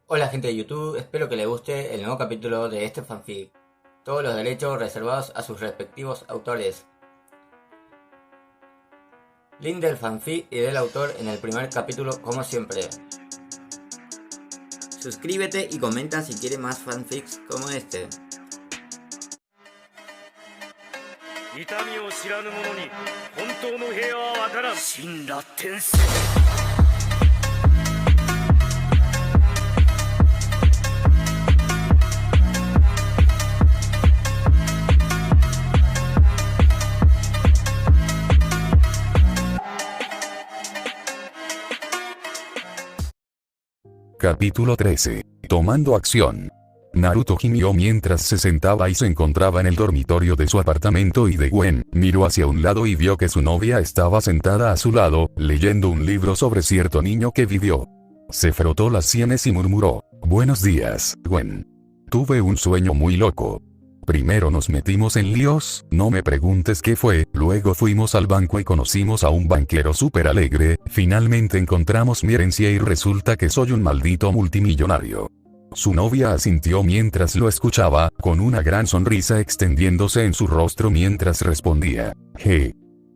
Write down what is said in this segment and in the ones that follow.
Hola gente de YouTube, espero que les guste el nuevo capítulo de este fanfic. Todos los derechos reservados a sus respectivos autores. Link del fanfic y del autor en el primer capítulo como siempre. Suscríbete y comenta si quieres más fanfics como este. 痛みを知らぬ者に本当の平和は分からん。神羅天聖。 Capítulo 13. Tomando acción. Naruto gimió mientras se sentaba y se encontraba en el dormitorio de su apartamento y de Gwen miró hacia un lado y vio que su novia estaba sentada a su lado, leyendo un libro sobre cierto niño que vivió. Se frotó las sienes y murmuró, «Buenos días, Gwen. Tuve un sueño muy loco. Primero nos metimos en líos, no me preguntes qué fue, luego fuimos al banco y conocimos a un banquero súper alegre, finalmente encontramos mi herencia y resulta que soy un maldito multimillonario». Su novia asintió mientras lo escuchaba, con una gran sonrisa extendiéndose en su rostro mientras respondía,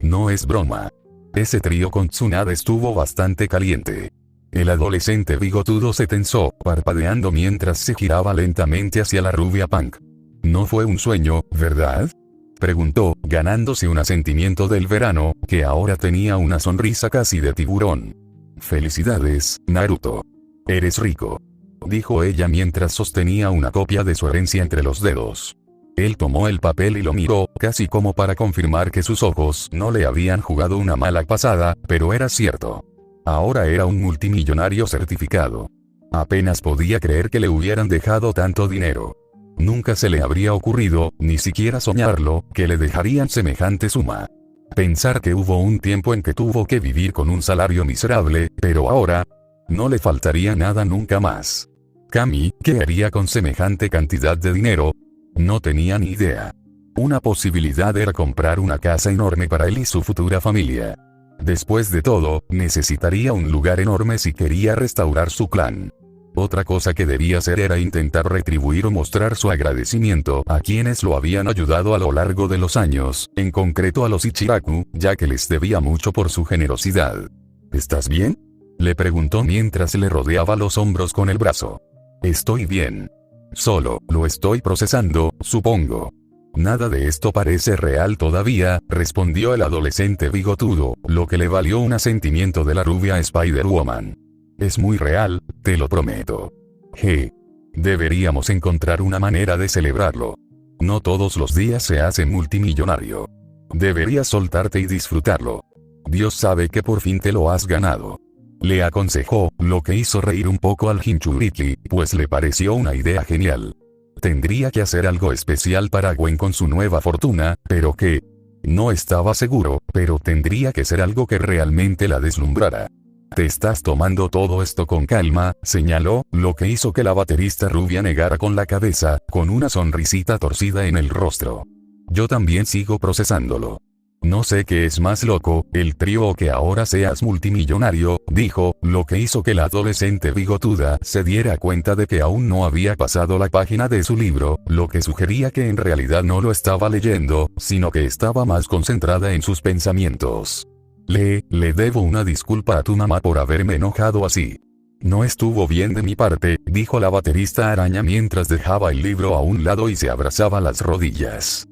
no es broma. Ese trío con Tsunade estuvo bastante caliente. El adolescente bigotudo se tensó, parpadeando mientras se giraba lentamente hacia la rubia Punk. «No fue un sueño, ¿verdad?», preguntó, ganándose un asentimiento del verano, que ahora tenía una sonrisa casi de tiburón. «Felicidades, Naruto. Eres rico», dijo ella mientras sostenía una copia de su herencia entre los dedos. Él tomó el papel y lo miró, casi como para confirmar que sus ojos no le habían jugado una mala pasada, pero era cierto. Ahora era un multimillonario certificado. Apenas podía creer que le hubieran dejado tanto dinero. Nunca se le habría ocurrido, ni siquiera soñarlo, que le dejarían semejante suma. Pensar que hubo un tiempo en que tuvo que vivir con un salario miserable, pero ahora no le faltaría nada nunca más. Kami, ¿qué haría con semejante cantidad de dinero? No tenía ni idea. Una posibilidad era comprar una casa enorme para él y su futura familia. Después de todo, necesitaría un lugar enorme si quería restaurar su clan. Otra cosa que debía hacer era intentar retribuir o mostrar su agradecimiento a quienes lo habían ayudado a lo largo de los años, en concreto a los Ichiraku, ya que les debía mucho por su generosidad. ¿Estás bien?, le preguntó mientras le rodeaba los hombros con el brazo. «Estoy bien. Solo, lo estoy procesando, supongo». «Nada de esto parece real todavía», respondió el adolescente bigotudo, lo que le valió un asentimiento de la rubia Spider-Woman. «Es muy real, te lo prometo. Deberíamos encontrar una manera de celebrarlo. No todos los días se hace multimillonario. Deberías soltarte y disfrutarlo. Dios sabe que por fin te lo has ganado», le aconsejó, lo que hizo reír un poco al Jinchuriki, pues le pareció una idea genial. Tendría que hacer algo especial para Gwen con su nueva fortuna, pero ¿qué? No estaba seguro, pero tendría que ser algo que realmente la deslumbrara. «Te estás tomando todo esto con calma», señaló, lo que hizo que la baterista rubia negara con la cabeza, con una sonrisita torcida en el rostro. «Yo también sigo procesándolo. No sé qué es más loco, el trío o que ahora seas multimillonario», dijo, lo que hizo que la adolescente bigotuda se diera cuenta de que aún no había pasado la página de su libro, lo que sugería que en realidad no lo estaba leyendo, sino que estaba más concentrada en sus pensamientos. Le debo una disculpa a tu mamá por haberme enojado así. «No estuvo bien de mi parte», dijo la baterista araña mientras dejaba el libro a un lado y se abrazaba las rodillas.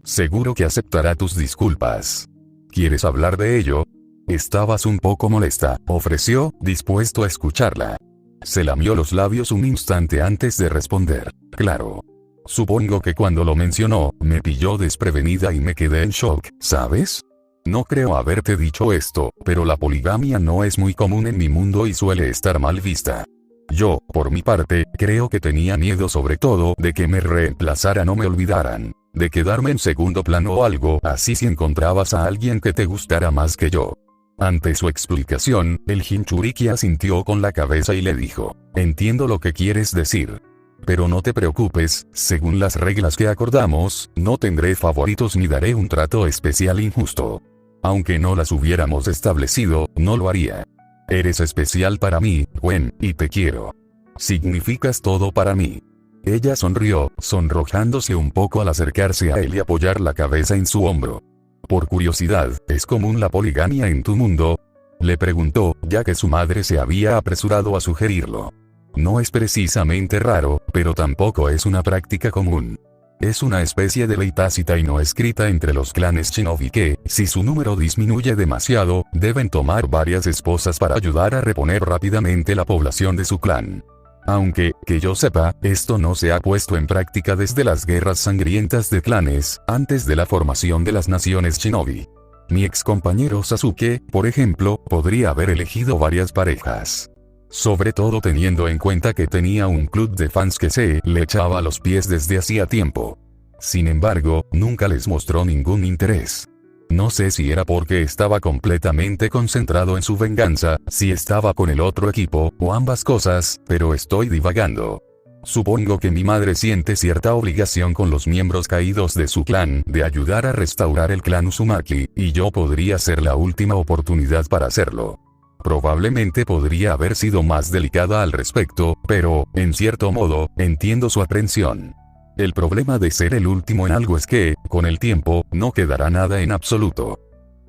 «Seguro que aceptará tus disculpas. ¿Quieres hablar de ello?». «Estabas un poco molesta», ofreció, dispuesto a escucharla. Se lamió los labios un instante antes de responder. «Claro. Supongo que cuando lo mencionó, me pilló desprevenida y me quedé en shock, ¿sabes? No creo haberte dicho esto, pero la poligamia no es muy común en mi mundo y suele estar mal vista. Yo, por mi parte, creo que tenía miedo sobre todo de que me reemplazaran o me olvidaran, de quedarme en segundo plano o algo así si encontrabas a alguien que te gustara más que yo». Ante su explicación, el Jinchuriki asintió con la cabeza y le dijo, «Entiendo lo que quieres decir. Pero no te preocupes, según las reglas que acordamos, no tendré favoritos ni daré un trato especial injusto. Aunque no las hubiéramos establecido, no lo haría. Eres especial para mí, Gwen, y te quiero. Significas todo para mí. Ella sonrió, sonrojándose un poco al acercarse a él y apoyar la cabeza en su hombro. Por curiosidad, ¿es común la poligamia en tu mundo?, le preguntó, ya que su madre se había apresurado a sugerirlo. No es precisamente raro, pero tampoco es una práctica común. Es una especie de ley tácita y no escrita entre los clanes shinobi que, si su número disminuye demasiado, deben tomar varias esposas para ayudar a reponer rápidamente la población de su clan. Aunque, que yo sepa, esto no se ha puesto en práctica desde las guerras sangrientas de clanes, antes de la formación de las naciones shinobi. Mi ex compañero Sasuke, por ejemplo, podría haber elegido varias parejas. Sobre todo teniendo en cuenta que tenía un club de fans que se le echaba a los pies desde hacía tiempo. Sin embargo, nunca les mostró ningún interés. No sé si era porque estaba completamente concentrado en su venganza, si estaba con el otro equipo, o ambas cosas, pero estoy divagando. Supongo que mi madre siente cierta obligación con los miembros caídos de su clan de ayudar a restaurar el clan Uzumaki, y yo podría ser la última oportunidad para hacerlo. Probablemente podría haber sido más delicada al respecto, pero, en cierto modo, entiendo su aprensión. El problema de ser el último en algo es que, con el tiempo, no quedará nada en absoluto.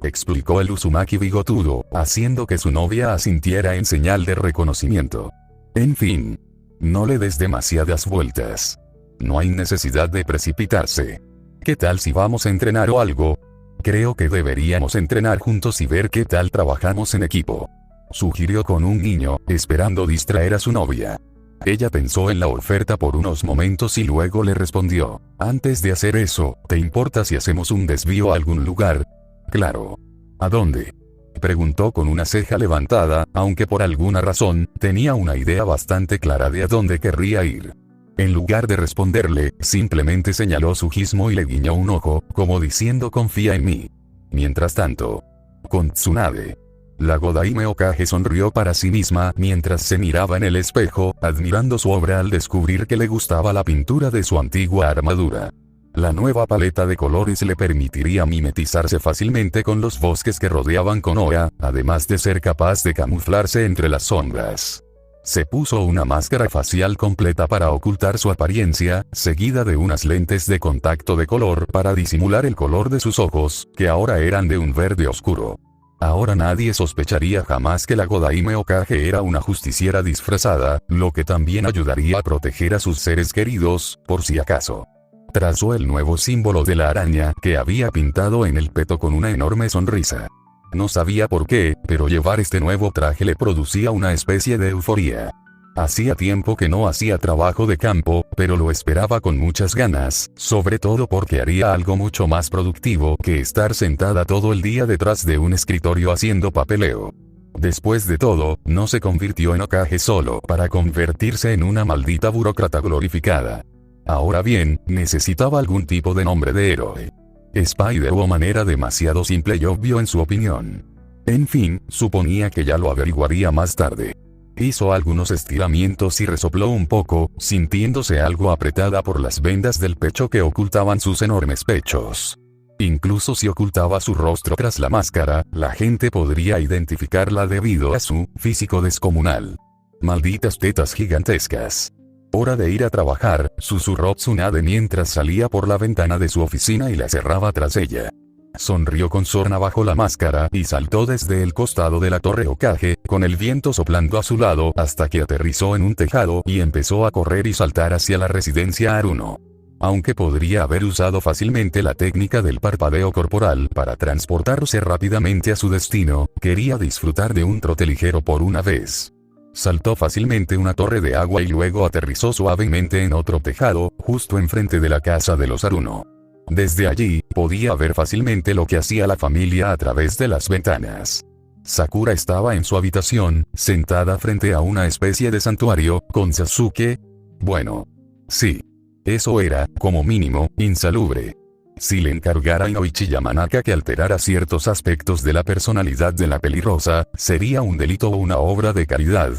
Explicó el Uzumaki bigotudo, haciendo que su novia asintiera en señal de reconocimiento. En fin. No le des demasiadas vueltas. No hay necesidad de precipitarse. ¿Qué tal si vamos a entrenar o algo? Creo que deberíamos entrenar juntos y ver qué tal trabajamos en equipo. Sugirió con un guiño, esperando distraer a su novia. Ella pensó en la oferta por unos momentos y luego le respondió, antes de hacer eso, ¿te importa si hacemos un desvío a algún lugar? Claro. ¿A dónde?, preguntó con una ceja levantada, aunque por alguna razón, tenía una idea bastante clara de a dónde querría ir. En lugar de responderle, simplemente señaló su gizmo y le guiñó un ojo, como diciendo confía en mí. Mientras tanto, con Tsunade. La Godaime Hokage sonrió para sí misma mientras se miraba en el espejo, admirando su obra al descubrir que le gustaba la pintura de su antigua armadura. La nueva paleta de colores le permitiría mimetizarse fácilmente con los bosques que rodeaban Konoha, además de ser capaz de camuflarse entre las sombras. Se puso una máscara facial completa para ocultar su apariencia, seguida de unas lentes de contacto de color para disimular el color de sus ojos, que ahora eran de un verde oscuro. Ahora nadie sospecharía jamás que la Godaime Hokage era una justiciera disfrazada, lo que también ayudaría a proteger a sus seres queridos, por si acaso. Trazó el nuevo símbolo de la araña que había pintado en el peto con una enorme sonrisa. No sabía por qué, pero llevar este nuevo traje le producía una especie de euforía. Hacía tiempo que no hacía trabajo de campo, pero lo esperaba con muchas ganas, sobre todo porque haría algo mucho más productivo que estar sentada todo el día detrás de un escritorio haciendo papeleo. Después de todo, no se convirtió en Hokage solo para convertirse en una maldita burócrata glorificada. Ahora bien, necesitaba algún tipo de nombre de héroe. Spider o manera demasiado simple y obvio en su opinión. En fin, suponía que ya lo averiguaría más tarde. Hizo algunos estiramientos y resopló un poco, sintiéndose algo apretada por las vendas del pecho que ocultaban sus enormes pechos. Incluso si ocultaba su rostro tras la máscara, la gente podría identificarla debido a su físico descomunal. Malditas tetas gigantescas. Hora de ir a trabajar, susurró Tsunade mientras salía por la ventana de su oficina y la cerraba tras ella. Sonrió con sorna bajo la máscara y saltó desde el costado de la torre Hokage, con el viento soplando a su lado hasta que aterrizó en un tejado y empezó a correr y saltar hacia la residencia Aruno. Aunque podría haber usado fácilmente la técnica del parpadeo corporal para transportarse rápidamente a su destino, quería disfrutar de un trote ligero por una vez. Saltó fácilmente una torre de agua y luego aterrizó suavemente en otro tejado, justo enfrente de la casa de los Aruno. Desde allí, podía ver fácilmente lo que hacía la familia a través de las ventanas. Sakura estaba en su habitación, sentada frente a una especie de santuario, con Sasuke. Bueno. Sí. Eso era, como mínimo, insalubre. Si le encargara a Inoichi Yamanaka que alterara ciertos aspectos de la personalidad de la pelirrosa, sería un delito o una obra de caridad.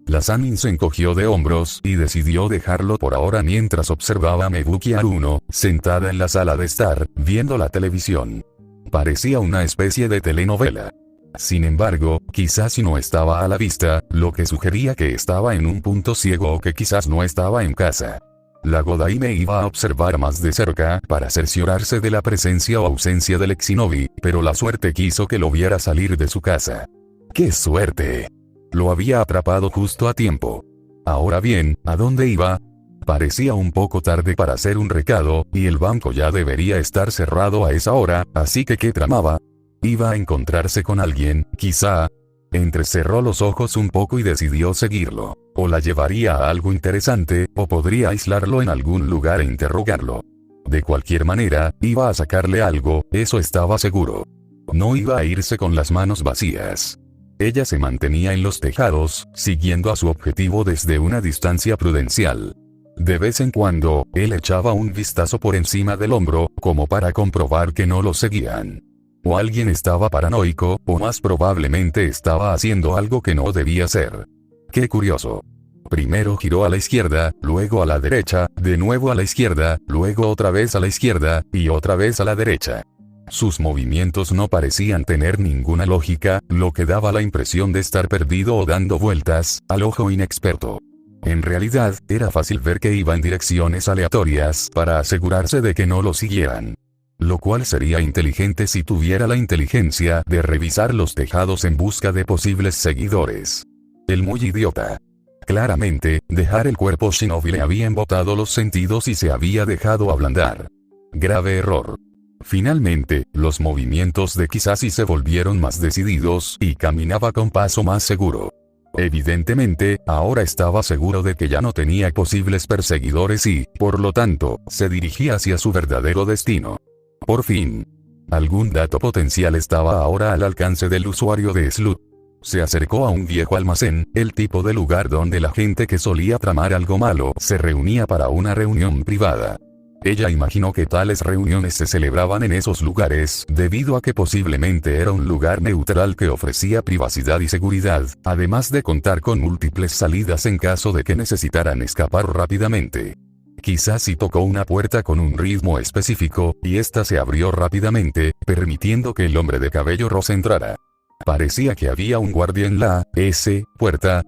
La Sannin se encogió de hombros y decidió dejarlo por ahora mientras observaba a Mebuki Aruno, sentada en la sala de estar, viendo la televisión. Parecía una especie de telenovela. Sin embargo, quizás si no estaba a la vista, lo que sugería que estaba en un punto ciego o que quizás no estaba en casa. La Godaime iba a observar más de cerca para cerciorarse de la presencia o ausencia del ex-shinobi, pero la suerte quiso que lo viera salir de su casa. ¡Qué suerte! Lo había atrapado justo a tiempo. Ahora bien, ¿a dónde iba? Parecía un poco tarde para hacer un recado, y el banco ya debería estar cerrado a esa hora, así que ¿qué tramaba? Iba a encontrarse con alguien, quizá. Entrecerró los ojos un poco y decidió seguirlo. O la llevaría a algo interesante, o podría aislarlo en algún lugar e interrogarlo. De cualquier manera, iba a sacarle algo, eso estaba seguro. No iba a irse con las manos vacías. Ella se mantenía en los tejados, siguiendo a su objetivo desde una distancia prudencial. De vez en cuando, él echaba un vistazo por encima del hombro, como para comprobar que no lo seguían. O alguien estaba paranoico, o más probablemente estaba haciendo algo que no debía hacer. ¡Qué curioso! Primero giró a la izquierda, luego a la derecha, de nuevo a la izquierda, luego otra vez a la izquierda, y otra vez a la derecha. Sus movimientos no parecían tener ninguna lógica, lo que daba la impresión de estar perdido o dando vueltas, al ojo inexperto. En realidad, era fácil ver que iba en direcciones aleatorias para asegurarse de que no lo siguieran. Lo cual sería inteligente si tuviera la inteligencia de revisar los tejados en busca de posibles seguidores. El muy idiota. Claramente, dejar el cuerpo shinobi le había embotado los sentidos y se había dejado ablandar. Grave error. Finalmente, los movimientos de Kizashi se volvieron más decididos y caminaba con paso más seguro. Evidentemente, ahora estaba seguro de que ya no tenía posibles perseguidores y, por lo tanto, se dirigía hacia su verdadero destino. Por fin. Algún dato potencial estaba ahora al alcance del usuario de Sleuth. Se acercó a un viejo almacén, el tipo de lugar donde la gente que solía tramar algo malo se reunía para una reunión privada. Ella imaginó que tales reuniones se celebraban en esos lugares, debido a que posiblemente era un lugar neutral que ofrecía privacidad y seguridad, además de contar con múltiples salidas en caso de que necesitaran escapar rápidamente. Quizás si tocó una puerta con un ritmo específico, y ésta se abrió rápidamente, permitiendo que el hombre de cabello rosa entrara. Parecía que había un guardia en la puerta,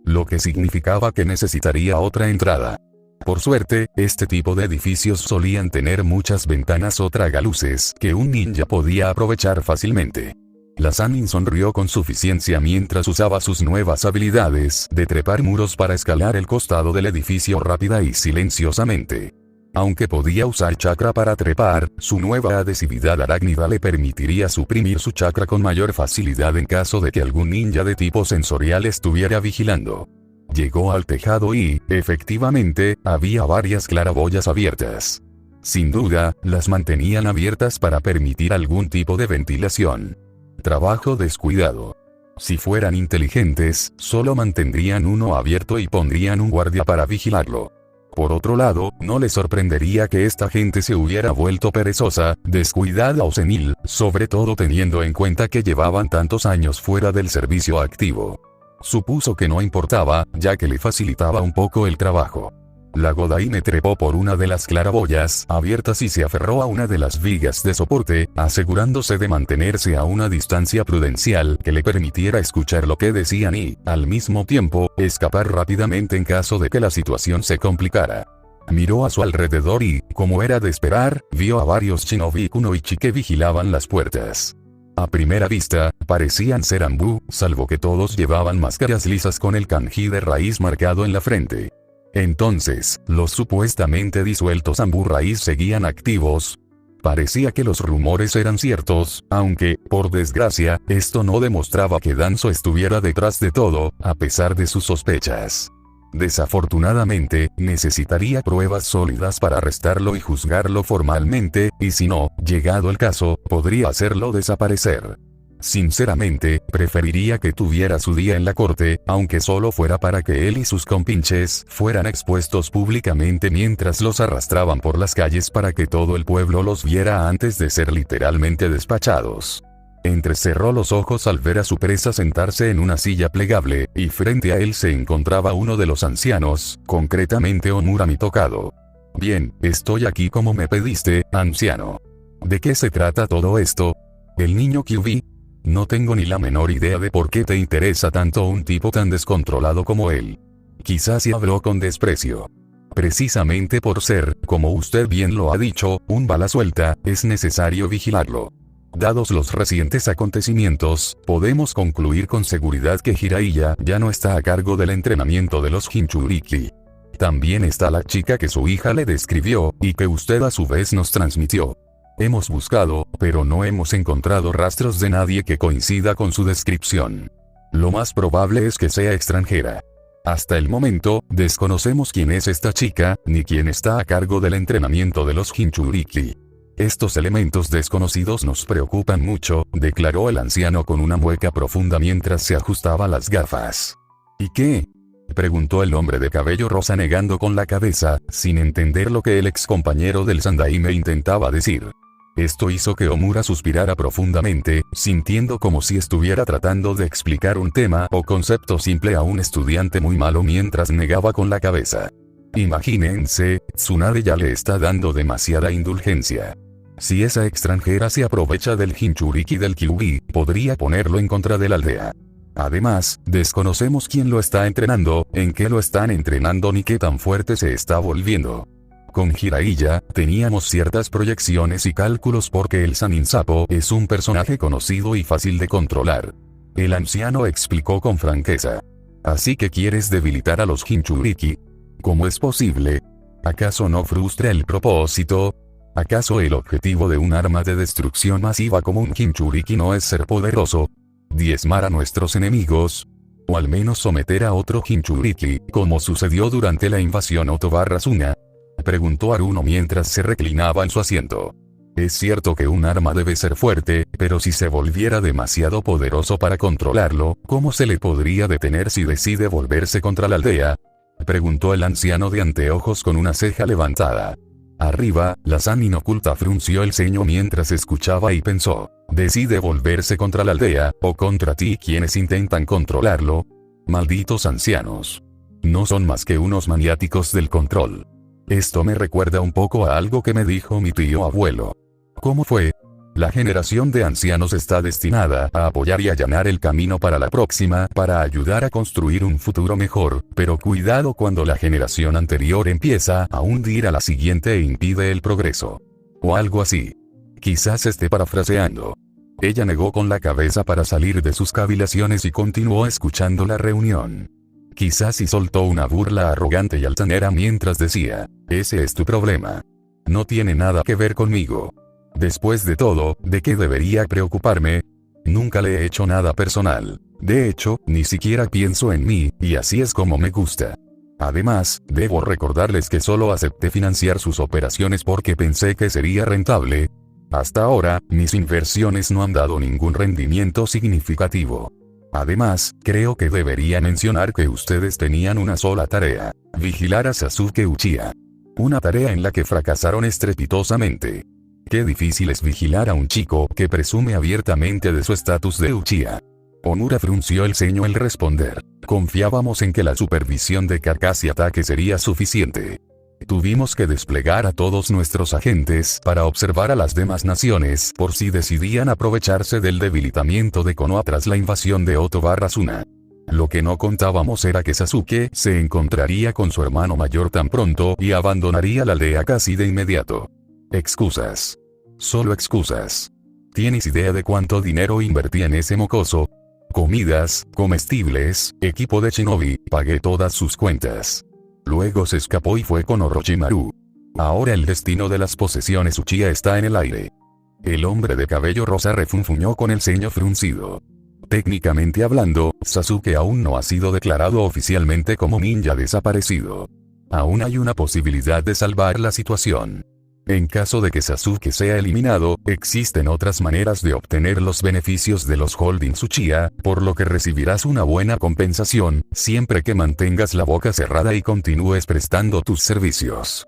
lo que significaba que necesitaría otra entrada. Por suerte, este tipo de edificios solían tener muchas ventanas o tragaluces que un ninja podía aprovechar fácilmente. La Sannin sonrió con suficiencia mientras usaba sus nuevas habilidades de trepar muros para escalar el costado del edificio rápida y silenciosamente. Aunque podía usar chakra para trepar, su nueva adhesividad arácnida le permitiría suprimir su chakra con mayor facilidad en caso de que algún ninja de tipo sensorial estuviera vigilando. Llegó al tejado y, efectivamente, había varias claraboyas abiertas. Sin duda, las mantenían abiertas para permitir algún tipo de ventilación. Trabajo descuidado. Si fueran inteligentes, solo mantendrían uno abierto y pondrían un guardia para vigilarlo. Por otro lado, no les sorprendería que esta gente se hubiera vuelto perezosa, descuidada o senil, sobre todo teniendo en cuenta que llevaban tantos años fuera del servicio activo. Supuso que no importaba, ya que le facilitaba un poco el trabajo. La Godaime trepó por una de las claraboyas abiertas y se aferró a una de las vigas de soporte, asegurándose de mantenerse a una distancia prudencial que le permitiera escuchar lo que decían y, al mismo tiempo, escapar rápidamente en caso de que la situación se complicara. Miró a su alrededor y, como era de esperar, vio a varios shinobi kunoichi que vigilaban las puertas. A primera vista, parecían ser ambú, salvo que todos llevaban máscaras lisas con el kanji de raíz marcado en la frente. Entonces, los supuestamente disueltos ambú raíz seguían activos. Parecía que los rumores eran ciertos, aunque, por desgracia, esto no demostraba que Danzo estuviera detrás de todo, a pesar de sus sospechas. Desafortunadamente, necesitaría pruebas sólidas para arrestarlo y juzgarlo formalmente, y si no, llegado el caso, podría hacerlo desaparecer. Sinceramente, preferiría que tuviera su día en la corte, aunque solo fuera para que él y sus compinches fueran expuestos públicamente mientras los arrastraban por las calles para que todo el pueblo los viera antes de ser literalmente despachados. Entrecerró los ojos al ver a su presa sentarse en una silla plegable, y frente a él se encontraba uno de los ancianos, concretamente Omura Mitokado. Bien, estoy aquí como me pediste, anciano. ¿De qué se trata todo esto? El niño Kyubi. No tengo ni la menor idea de por qué te interesa tanto un tipo tan descontrolado como él. Quizás se habló con desprecio. Precisamente por ser, como usted bien lo ha dicho, un bala suelta, es necesario vigilarlo. Dados los recientes acontecimientos, podemos concluir con seguridad que Jiraiya ya no está a cargo del entrenamiento de los Jinchuriki. También está la chica que su hija le describió, y que usted a su vez nos transmitió. Hemos buscado, pero no hemos encontrado rastros de nadie que coincida con su descripción. Lo más probable es que sea extranjera. Hasta el momento, desconocemos quién es esta chica, ni quién está a cargo del entrenamiento de los Jinchuriki. Estos elementos desconocidos nos preocupan mucho, declaró el anciano con una mueca profunda mientras se ajustaba las gafas. ¿Y qué? Preguntó el hombre de cabello rosa negando con la cabeza, sin entender lo que el ex compañero del Sandaime intentaba decir. Esto hizo que Omura suspirara profundamente, sintiendo como si estuviera tratando de explicar un tema o concepto simple a un estudiante muy malo mientras negaba con la cabeza. Imagínense, Tsunade ya le está dando demasiada indulgencia. Si esa extranjera se aprovecha del Jinchuriki del Kyuubi, podría ponerlo en contra de la aldea. Además, desconocemos quién lo está entrenando, en qué lo están entrenando ni qué tan fuerte se está volviendo. Con Jiraiya, teníamos ciertas proyecciones y cálculos porque el Sanin Sapo es un personaje conocido y fácil de controlar. El anciano explicó con franqueza. Así que quieres debilitar a los Jinchuriki. ¿Cómo es posible? ¿Acaso no frustra el propósito? ¿Acaso el objetivo de un arma de destrucción masiva como un Jinchuriki no es ser poderoso? ¿Diezmar a nuestros enemigos? ¿O al menos someter a otro Jinchuriki, como sucedió durante la invasión Otoba-Razuna? Preguntó Aruno mientras se reclinaba en su asiento. Es cierto que un arma debe ser fuerte, pero si se volviera demasiado poderoso para controlarlo, ¿cómo se le podría detener si decide volverse contra la aldea? Preguntó el anciano de anteojos con una ceja levantada. Arriba, la Sanin oculta frunció el ceño mientras escuchaba y pensó. ¿Decide volverse contra la aldea, o contra ti quienes intentan controlarlo? Malditos ancianos. No son más que unos maniáticos del control. Esto me recuerda un poco a algo que me dijo mi tío abuelo. ¿Cómo fue? La generación de ancianos está destinada a apoyar y allanar el camino para la próxima, para ayudar a construir un futuro mejor, pero cuidado cuando la generación anterior empieza a hundir a la siguiente e impide el progreso. O algo así. Quizás esté parafraseando. Ella negó con la cabeza para salir de sus cavilaciones y continuó escuchando la reunión. Quizás y soltó una burla arrogante y altanera mientras decía, ese es tu problema. No tiene nada que ver conmigo. Después de todo, ¿de qué debería preocuparme? Nunca le he hecho nada personal. De hecho, ni siquiera pienso en mí, y así es como me gusta. Además, debo recordarles que solo acepté financiar sus operaciones porque pensé que sería rentable. Hasta ahora, mis inversiones no han dado ningún rendimiento significativo. Además, creo que debería mencionar que ustedes tenían una sola tarea: vigilar a Sasuke Uchiha. Una tarea en la que fracasaron estrepitosamente. Qué difícil es vigilar a un chico que presume abiertamente de su estatus de Uchiha. Omura frunció el ceño al responder. Confiábamos en que la supervisión de Kakashi Hatake sería suficiente. Tuvimos que desplegar a todos nuestros agentes para observar a las demás naciones por si decidían aprovecharse del debilitamiento de Konoha tras la invasión de Otoba-Razuna. Lo que no contábamos era que Sasuke se encontraría con su hermano mayor tan pronto y abandonaría la aldea casi de inmediato. Excusas. Solo excusas. ¿Tienes idea de cuánto dinero invertí en ese mocoso? Comidas, comestibles, equipo de shinobi, pagué todas sus cuentas. Luego se escapó y fue con Orochimaru. Ahora el destino de las posesiones Uchiha está en el aire. El hombre de cabello rosa refunfuñó con el ceño fruncido. Técnicamente hablando, Sasuke aún no ha sido declarado oficialmente como ninja desaparecido. Aún hay una posibilidad de salvar la situación. En caso de que Sasuke sea eliminado, existen otras maneras de obtener los beneficios de los holdings Uchiha, por lo que recibirás una buena compensación, siempre que mantengas la boca cerrada y continúes prestando tus servicios.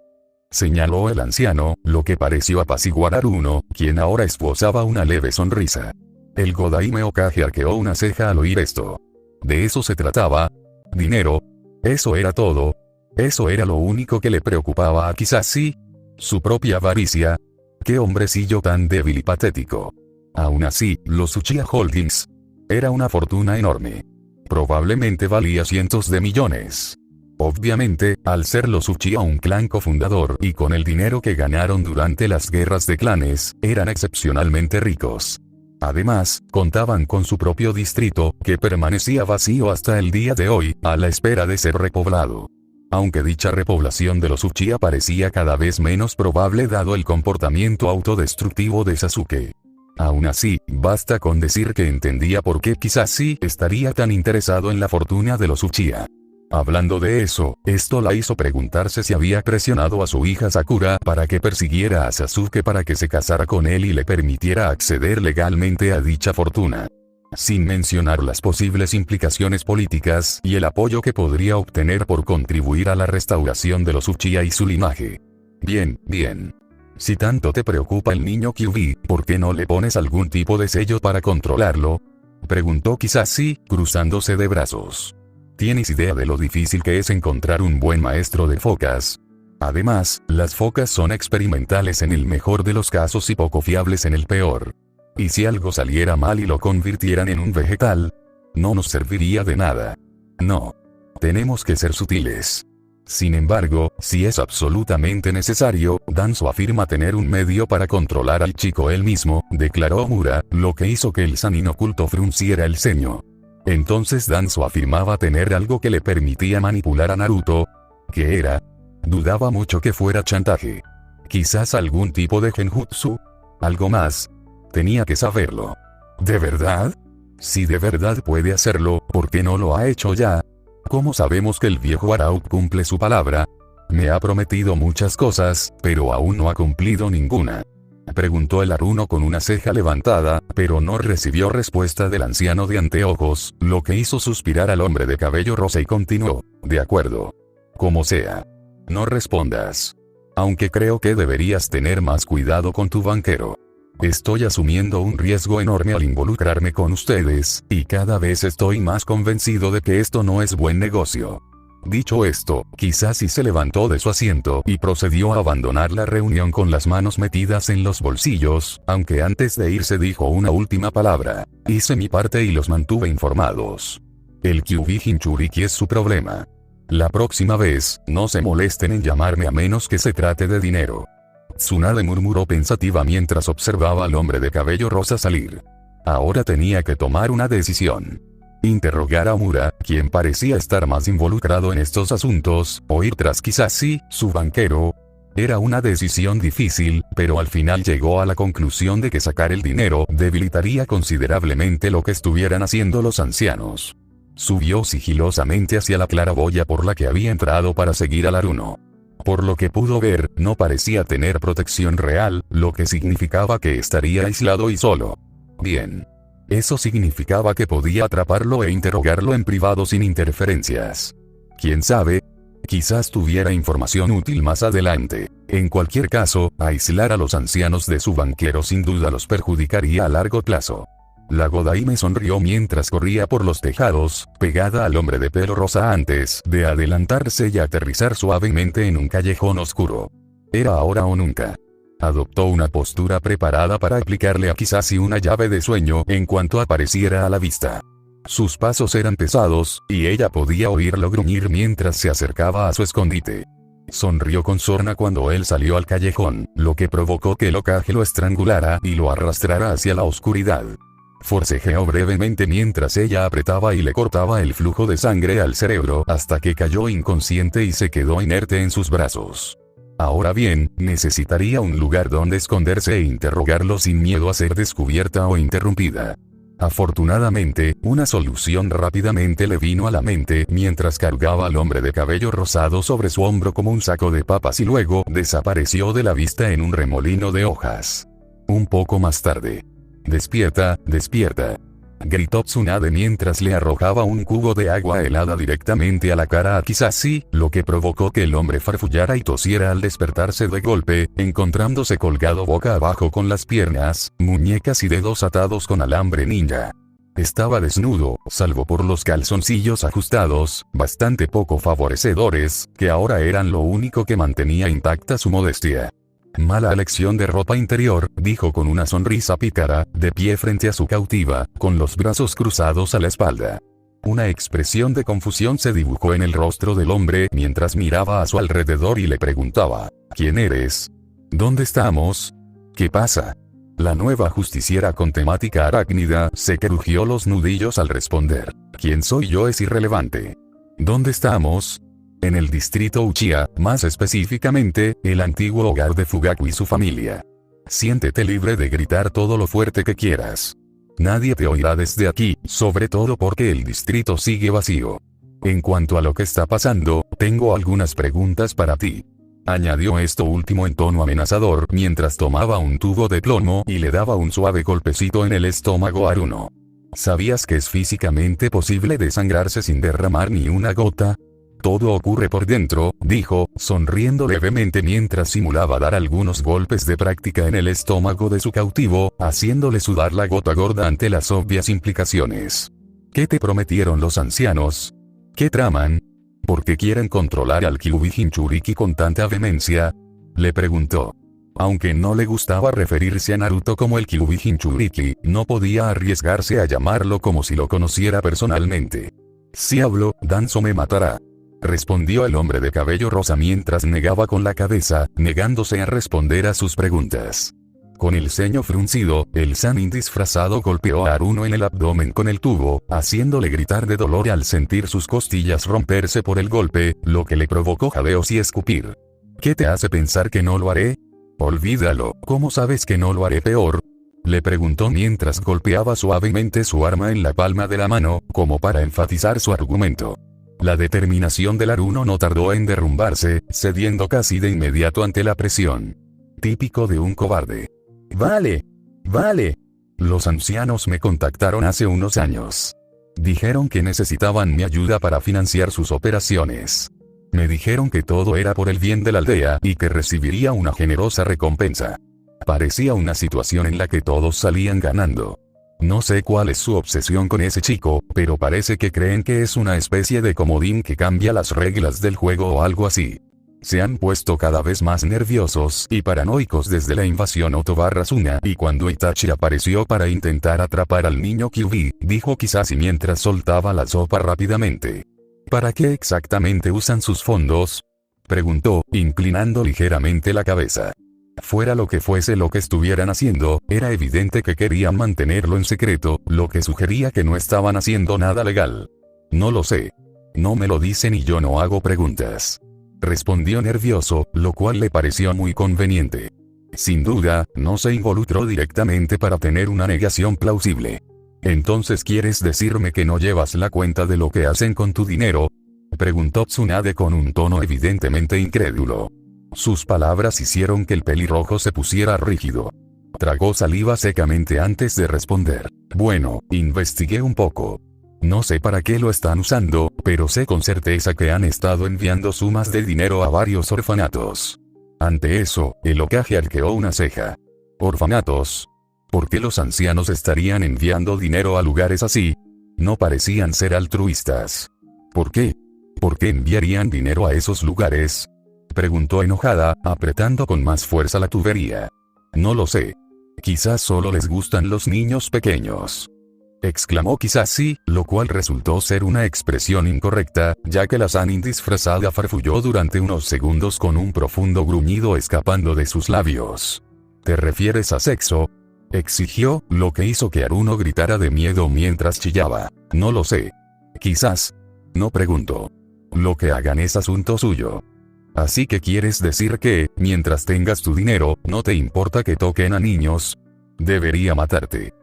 Señaló el anciano, lo que pareció apaciguar a Aruno, quien ahora esbozaba una leve sonrisa. El Godaime Hokage arqueó una ceja al oír esto. ¿De eso se trataba? ¿Dinero? ¿Eso era todo? ¿Eso era lo único que le preocupaba a Kizashi? ¿Su propia avaricia? ¡Qué hombrecillo tan débil y patético! Aún así, los Uchiha Holdings era una fortuna enorme. Probablemente valía cientos de millones. Obviamente, al ser los Uchiha un clan cofundador y con el dinero que ganaron durante las guerras de clanes, eran excepcionalmente ricos. Además, contaban con su propio distrito, que permanecía vacío hasta el día de hoy, a la espera de ser repoblado. Aunque dicha repoblación de los Uchiha parecía cada vez menos probable dado el comportamiento autodestructivo de Sasuke. Aún así, basta con decir que entendía por qué Kizashi estaría tan interesado en la fortuna de los Uchiha. Hablando de eso, esto la hizo preguntarse si había presionado a su hija Sakura para que persiguiera a Sasuke para que se casara con él y le permitiera acceder legalmente a dicha fortuna. Sin mencionar las posibles implicaciones políticas y el apoyo que podría obtener por contribuir a la restauración de los Uchiha y su linaje. Bien. Si tanto te preocupa el niño Kyuubi, ¿por qué no le pones algún tipo de sello para controlarlo? Preguntó Kizashi, cruzándose de brazos. ¿Tienes idea de lo difícil que es encontrar un buen maestro de focas? Además, las focas son experimentales en el mejor de los casos y poco fiables en el peor. ¿Y si algo saliera mal y lo convirtieran en un vegetal? No nos serviría de nada. No. Tenemos que ser sutiles. Sin embargo, si es absolutamente necesario, Danzo afirma tener un medio para controlar al chico él mismo, declaró Omura, lo que hizo que el Sannin oculto frunciera el ceño. Entonces Danzo afirmaba tener algo que le permitía manipular a Naruto. ¿Qué era? Dudaba mucho que fuera chantaje. Quizás algún tipo de genjutsu. ¿Algo más? Tenía que saberlo. ¿De verdad? Si de verdad puede hacerlo, ¿por qué no lo ha hecho ya? ¿Cómo sabemos que el viejo Arauk cumple su palabra? Me ha prometido muchas cosas, pero aún no ha cumplido ninguna. Preguntó el Aruno con una ceja levantada, pero no recibió respuesta del anciano de anteojos, lo que hizo suspirar al hombre de cabello rosa y continuó. De acuerdo. Como sea. No respondas. Aunque creo que deberías tener más cuidado con tu banquero. Estoy asumiendo un riesgo enorme al involucrarme con ustedes, y cada vez estoy más convencido de que esto no es buen negocio. Dicho esto, Kizashi se levantó de su asiento y procedió a abandonar la reunión con las manos metidas en los bolsillos, aunque antes de irse dijo una última palabra. Hice mi parte y los mantuve informados. El Kyuubi Jinchuriki es su problema. La próxima vez, no se molesten en llamarme a menos que se trate de dinero. Tsunade murmuró pensativa mientras observaba al hombre de cabello rosa salir. Ahora tenía que tomar una decisión. Interrogar a Omura, quien parecía estar más involucrado en estos asuntos, o ir tras Kizashi, su banquero. Era una decisión difícil, pero al final llegó a la conclusión de que sacar el dinero debilitaría considerablemente lo que estuvieran haciendo los ancianos. Subió sigilosamente hacia la claraboya por la que había entrado para seguir al Aruno. Por lo que pudo ver, no parecía tener protección real, lo que significaba que estaría aislado y solo. Bien. Eso significaba que podía atraparlo e interrogarlo en privado sin interferencias. ¿Quién sabe? Quizás tuviera información útil más adelante. En cualquier caso, aislar a los ancianos de su banquero sin duda los perjudicaría a largo plazo. La Godaime sonrió mientras corría por los tejados, pegada al hombre de pelo rosa antes de adelantarse y aterrizar suavemente en un callejón oscuro. Era ahora o nunca. Adoptó una postura preparada para aplicarle a Kizashi una llave de sueño en cuanto apareciera a la vista. Sus pasos eran pesados, y ella podía oírlo gruñir mientras se acercaba a su escondite. Sonrió con sorna cuando él salió al callejón, lo que provocó que el Hokage lo estrangulara y lo arrastrara hacia la oscuridad. Forcejeó brevemente mientras ella apretaba y le cortaba el flujo de sangre al cerebro hasta que cayó inconsciente y se quedó inerte en sus brazos. Ahora bien, necesitaría un lugar donde esconderse e interrogarlo sin miedo a ser descubierta o interrumpida. Afortunadamente, una solución rápidamente le vino a la mente mientras cargaba al hombre de cabello rosado sobre su hombro como un saco de papas y luego desapareció de la vista en un remolino de hojas. Un poco más tarde. «Despierta, despierta», gritó Tsunade mientras le arrojaba un cubo de agua helada directamente a la cara a Kizashi, lo que provocó que el hombre farfullara y tosiera al despertarse de golpe, encontrándose colgado boca abajo con las piernas, muñecas y dedos atados con alambre ninja. Estaba desnudo, salvo por los calzoncillos ajustados, bastante poco favorecedores, que ahora eran lo único que mantenía intacta su modestia. Mala elección de ropa interior, dijo con una sonrisa pícara, de pie frente a su cautiva, con los brazos cruzados a la espalda. Una expresión de confusión se dibujó en el rostro del hombre mientras miraba a su alrededor y le preguntaba, ¿quién eres? ¿Dónde estamos? ¿Qué pasa? La nueva justiciera con temática arácnida se crujió los nudillos al responder, ¿quién soy yo es irrelevante? ¿Dónde estamos? En el distrito Uchiha, más específicamente, el antiguo hogar de Fugaku y su familia. Siéntete libre de gritar todo lo fuerte que quieras. Nadie te oirá desde aquí, sobre todo porque el distrito sigue vacío. En cuanto a lo que está pasando, tengo algunas preguntas para ti. Añadió esto último en tono amenazador mientras tomaba un tubo de plomo y le daba un suave golpecito en el estómago a Haruno. ¿Sabías que es físicamente posible desangrarse sin derramar ni una gota? Todo ocurre por dentro, dijo, sonriendo levemente mientras simulaba dar algunos golpes de práctica en el estómago de su cautivo, haciéndole sudar la gota gorda ante las obvias implicaciones. ¿Qué te prometieron los ancianos? ¿Qué traman? ¿Por qué quieren controlar al Kyuubi Jinchuriki con tanta vehemencia? Le preguntó. Aunque no le gustaba referirse a Naruto como el Kyuubi Jinchuriki, no podía arriesgarse a llamarlo como si lo conociera personalmente. Si hablo, Danzo me matará. Respondió el hombre de cabello rosa mientras negaba con la cabeza, negándose a responder a sus preguntas. Con el ceño fruncido, el Sannin disfrazado golpeó a Haruno en el abdomen con el tubo, haciéndole gritar de dolor al sentir sus costillas romperse por el golpe, lo que le provocó jadeos y escupir. ¿Qué te hace pensar que no lo haré? Olvídalo, ¿cómo sabes que no lo haré peor? Le preguntó mientras golpeaba suavemente su arma en la palma de la mano, como para enfatizar su argumento. La determinación del Haruno no tardó en derrumbarse, cediendo casi de inmediato ante la presión. Típico de un cobarde. Vale. Los ancianos me contactaron hace unos años. Dijeron que necesitaban mi ayuda para financiar sus operaciones. Me dijeron que todo era por el bien de la aldea y que recibiría una generosa recompensa. Parecía una situación en la que todos salían ganando. No sé cuál es su obsesión con ese chico, pero parece que creen que es una especie de comodín que cambia las reglas del juego o algo así. Se han puesto cada vez más nerviosos y paranoicos desde la invasión Otoba-Razuna y cuando Itachi apareció para intentar atrapar al niño Kyuubi, dijo Kizashi mientras soltaba la sopa rápidamente. ¿Para qué exactamente usan sus fondos? Preguntó, inclinando ligeramente la cabeza. Fuera lo que fuese lo que estuvieran haciendo, era evidente que querían mantenerlo en secreto, lo que sugería que no estaban haciendo nada legal. No lo sé. No me lo dicen y yo no hago preguntas. Respondió nervioso, lo cual le pareció muy conveniente. Sin duda, no se involucró directamente para tener una negación plausible. ¿Entonces quieres decirme que no llevas la cuenta de lo que hacen con tu dinero? Preguntó Tsunade con un tono evidentemente incrédulo. Sus palabras hicieron que el pelirrojo se pusiera rígido. Tragó saliva secamente antes de responder. Bueno, investigué un poco. No sé para qué lo están usando, pero sé con certeza que han estado enviando sumas de dinero a varios orfanatos. Ante eso, el Hokage arqueó una ceja. ¿Orfanatos? ¿Por qué los ancianos estarían enviando dinero a lugares así? No parecían ser altruistas. ¿Por qué? ¿Por qué enviarían dinero a esos lugares? Preguntó enojada, apretando con más fuerza la tubería. No lo sé. Quizás solo les gustan los niños pequeños. Exclamó Kizashi, lo cual resultó ser una expresión incorrecta, ya que la Sannin disfrazada farfulló durante unos segundos con un profundo gruñido escapando de sus labios. ¿Te refieres a sexo? Exigió, lo que hizo que Haruno gritara de miedo mientras chillaba. No lo sé. Quizás. No pregunto. Lo que hagan es asunto suyo. Así que quieres decir que, mientras tengas tu dinero, no te importa que toquen a niños. Debería matarte.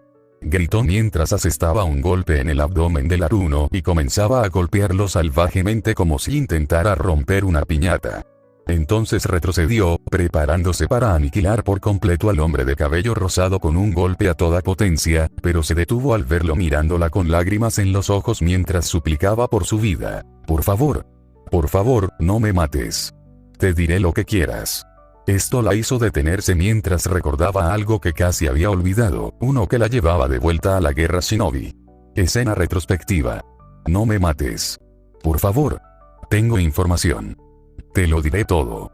Gritó mientras asestaba un golpe en el abdomen del Haruno y comenzaba a golpearlo salvajemente como si intentara romper una piñata. Entonces retrocedió, preparándose para aniquilar por completo al hombre de cabello rosado con un golpe a toda potencia, pero se detuvo al verlo mirándola con lágrimas en los ojos mientras suplicaba por su vida. Por favor, no me mates. Te diré lo que quieras. Esto la hizo detenerse mientras recordaba algo que casi había olvidado, uno que la llevaba de vuelta a la guerra shinobi. Escena retrospectiva. No me mates. Por favor. Tengo información. Te lo diré todo.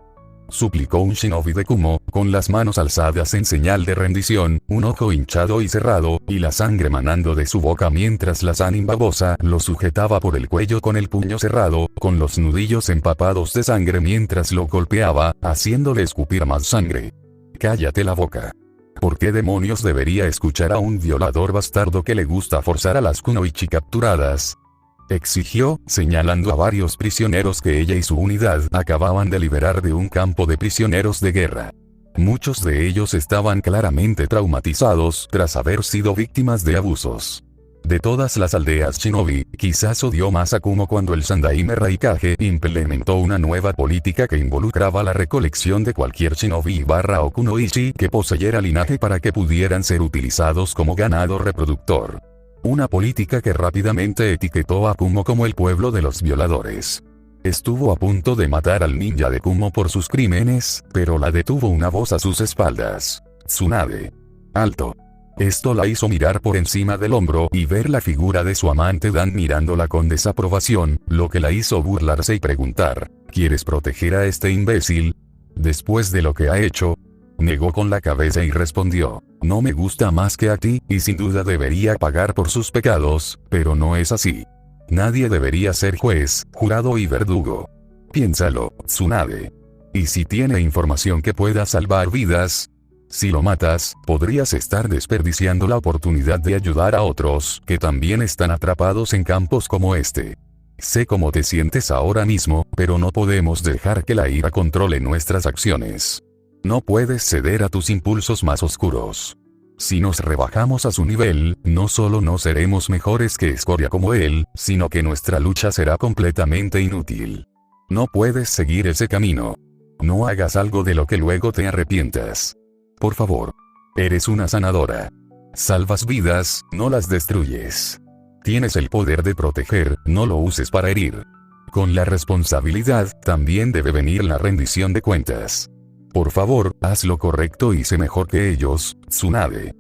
suplicó un shinobi de Kumo, con las manos alzadas en señal de rendición, un ojo hinchado y cerrado, y la sangre manando de su boca mientras la Sannin babosa lo sujetaba por el cuello con el puño cerrado, con los nudillos empapados de sangre mientras lo golpeaba, haciéndole escupir más sangre. Cállate la boca. ¿Por qué demonios debería escuchar a un violador bastardo que le gusta forzar a las kunoichi capturadas? Exigió, señalando a varios prisioneros que ella y su unidad acababan de liberar de un campo de prisioneros de guerra. Muchos de ellos estaban claramente traumatizados tras haber sido víctimas de abusos. De todas las aldeas shinobi, quizás odió más a Kumo cuando el Sandaime Raikage implementó una nueva política que involucraba la recolección de cualquier shinobi o kunoichi que poseyera linaje para que pudieran ser utilizados como ganado reproductor. Una política que rápidamente etiquetó a Kumo como el pueblo de los violadores. Estuvo a punto de matar al ninja de Kumo por sus crímenes, pero la detuvo una voz a sus espaldas. Tsunade. Alto. Esto la hizo mirar por encima del hombro y ver la figura de su amante Dan mirándola con desaprobación, lo que la hizo burlarse y preguntar, ¿quieres proteger a este imbécil? Después de lo que ha hecho. Negó con la cabeza y respondió, no me gusta más que a ti, y sin duda debería pagar por sus pecados, pero no es así. Nadie debería ser juez, jurado y verdugo. Piénsalo, Tsunade. ¿Y si tiene información que pueda salvar vidas? Si lo matas, podrías estar desperdiciando la oportunidad de ayudar a otros que también están atrapados en campos como este. Sé cómo te sientes ahora mismo, pero no podemos dejar que la ira controle nuestras acciones. No puedes ceder a tus impulsos más oscuros. Si nos rebajamos a su nivel, no solo no seremos mejores que escoria como él, sino que nuestra lucha será completamente inútil. No puedes seguir ese camino. No hagas algo de lo que luego te arrepientas. Por favor. Eres una sanadora. Salvas vidas, no las destruyes. Tienes el poder de proteger, no lo uses para herir. Con la responsabilidad, también debe venir la rendición de cuentas. Por favor, haz lo correcto y sé mejor que ellos, Tsunade.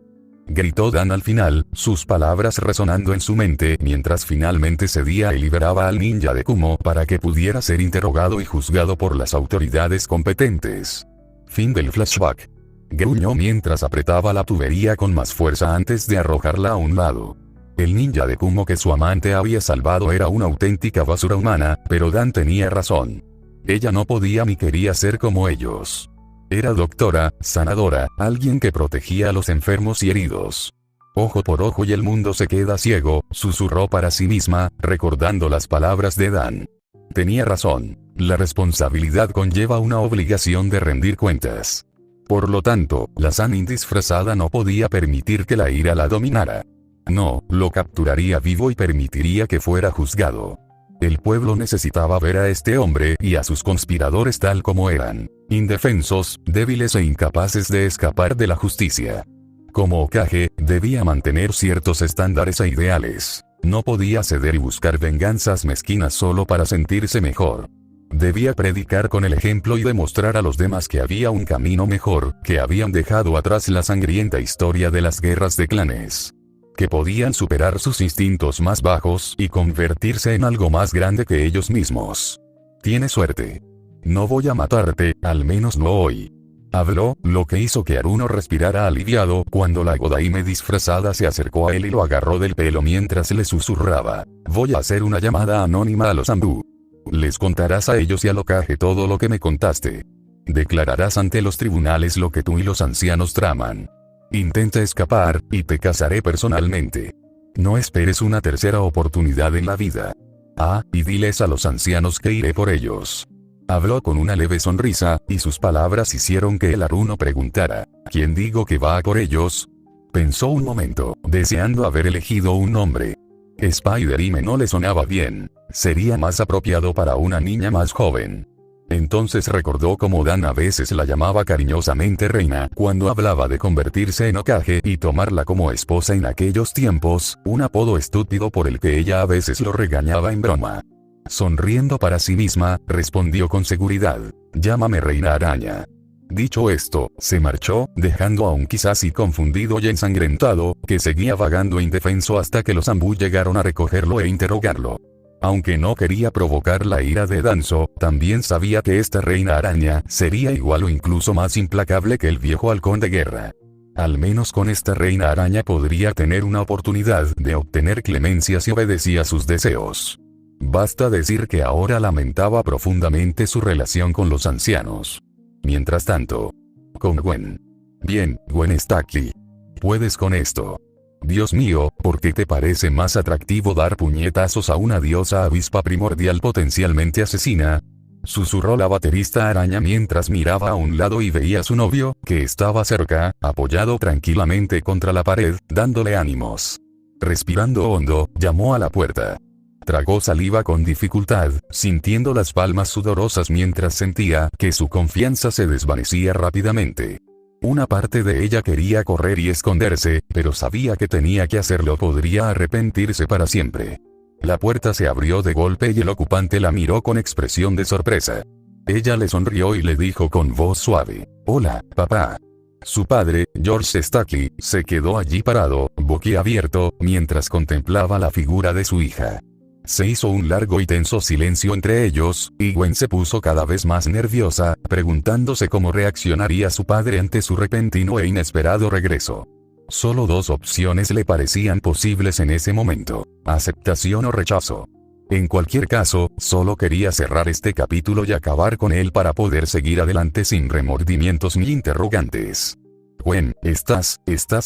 Gritó Dan al final, sus palabras resonando en su mente mientras finalmente cedía y liberaba al ninja de Kumo para que pudiera ser interrogado y juzgado por las autoridades competentes. Fin del flashback. Gruñó mientras apretaba la tubería con más fuerza antes de arrojarla a un lado. El ninja de Kumo que su amante había salvado era una auténtica basura humana, pero Dan tenía razón. Ella no podía ni quería ser como ellos. Era doctora, sanadora, alguien que protegía a los enfermos y heridos. Ojo por ojo y el mundo se queda ciego, susurró para sí misma, recordando las palabras de Dan. Tenía razón, la responsabilidad conlleva una obligación de rendir cuentas. Por lo tanto, la Sannin disfrazada no podía permitir que la ira la dominara. No, lo capturaría vivo y permitiría que fuera juzgado. El pueblo necesitaba ver a este hombre y a sus conspiradores tal como eran, indefensos, débiles e incapaces de escapar de la justicia. Como Hokage, debía mantener ciertos estándares e ideales. No podía ceder y buscar venganzas mezquinas solo para sentirse mejor. Debía predicar con el ejemplo y demostrar a los demás que había un camino mejor, que habían dejado atrás la sangrienta historia de las guerras de clanes. Que podían superar sus instintos más bajos y convertirse en algo más grande que ellos mismos. Tienes suerte. No voy a matarte, al menos no hoy. Habló, lo que hizo que Haruno respirara aliviado cuando la Godaime disfrazada se acercó a él y lo agarró del pelo mientras le susurraba. Voy a hacer una llamada anónima a los Anbu. Les contarás a ellos y al Hokage todo lo que me contaste. Declararás ante los tribunales lo que tú y los ancianos traman. Intenta escapar, y te casaré personalmente. No esperes una tercera oportunidad en la vida. Ah, y diles a los ancianos que iré por ellos. Habló con una leve sonrisa, y sus palabras hicieron que el Haruno preguntara, ¿quién digo que va a por ellos? Pensó un momento, deseando haber elegido un nombre. Spider-Ime no le sonaba bien, sería más apropiado para una niña más joven. Entonces recordó cómo Dan a veces la llamaba cariñosamente reina cuando hablaba de convertirse en Hokage y tomarla como esposa en aquellos tiempos, un apodo estúpido por el que ella a veces lo regañaba en broma. Sonriendo para sí misma, respondió con seguridad, llámame Reina Araña. Dicho esto, se marchó, dejando a un Kizashi confundido y ensangrentado, que seguía vagando indefenso hasta que los Anbu llegaron a recogerlo e interrogarlo. Aunque no quería provocar la ira de Danzo, también sabía que esta reina araña sería igual o incluso más implacable que el viejo halcón de guerra. Al menos con esta reina araña podría tener una oportunidad de obtener clemencia si obedecía sus deseos. Basta decir que ahora lamentaba profundamente su relación con los ancianos. Mientras tanto, con Gwen. Bien, Gwen está aquí. Puedes con esto. Dios mío, ¿por qué te parece más atractivo dar puñetazos a una diosa avispa primordial potencialmente asesina? Susurró la baterista araña mientras miraba a un lado y veía a su novio, que estaba cerca, apoyado tranquilamente contra la pared, dándole ánimos. Respirando hondo, llamó a la puerta. Tragó saliva con dificultad, sintiendo las palmas sudorosas mientras sentía que su confianza se desvanecía rápidamente. Una parte de ella quería correr y esconderse, pero sabía que tenía que hacerlo, podría arrepentirse para siempre. La puerta se abrió de golpe y el ocupante la miró con expresión de sorpresa. Ella le sonrió y le dijo con voz suave: «Hola, papá». Su padre, George Stackley, se quedó allí parado, boquiabierto, mientras contemplaba la figura de su hija. Se hizo un largo y tenso silencio entre ellos, y Gwen se puso cada vez más nerviosa, preguntándose cómo reaccionaría su padre ante su repentino e inesperado regreso. Solo dos opciones le parecían posibles en ese momento: aceptación o rechazo. En cualquier caso, solo quería cerrar este capítulo y acabar con él para poder seguir adelante sin remordimientos ni interrogantes. «Gwen, estás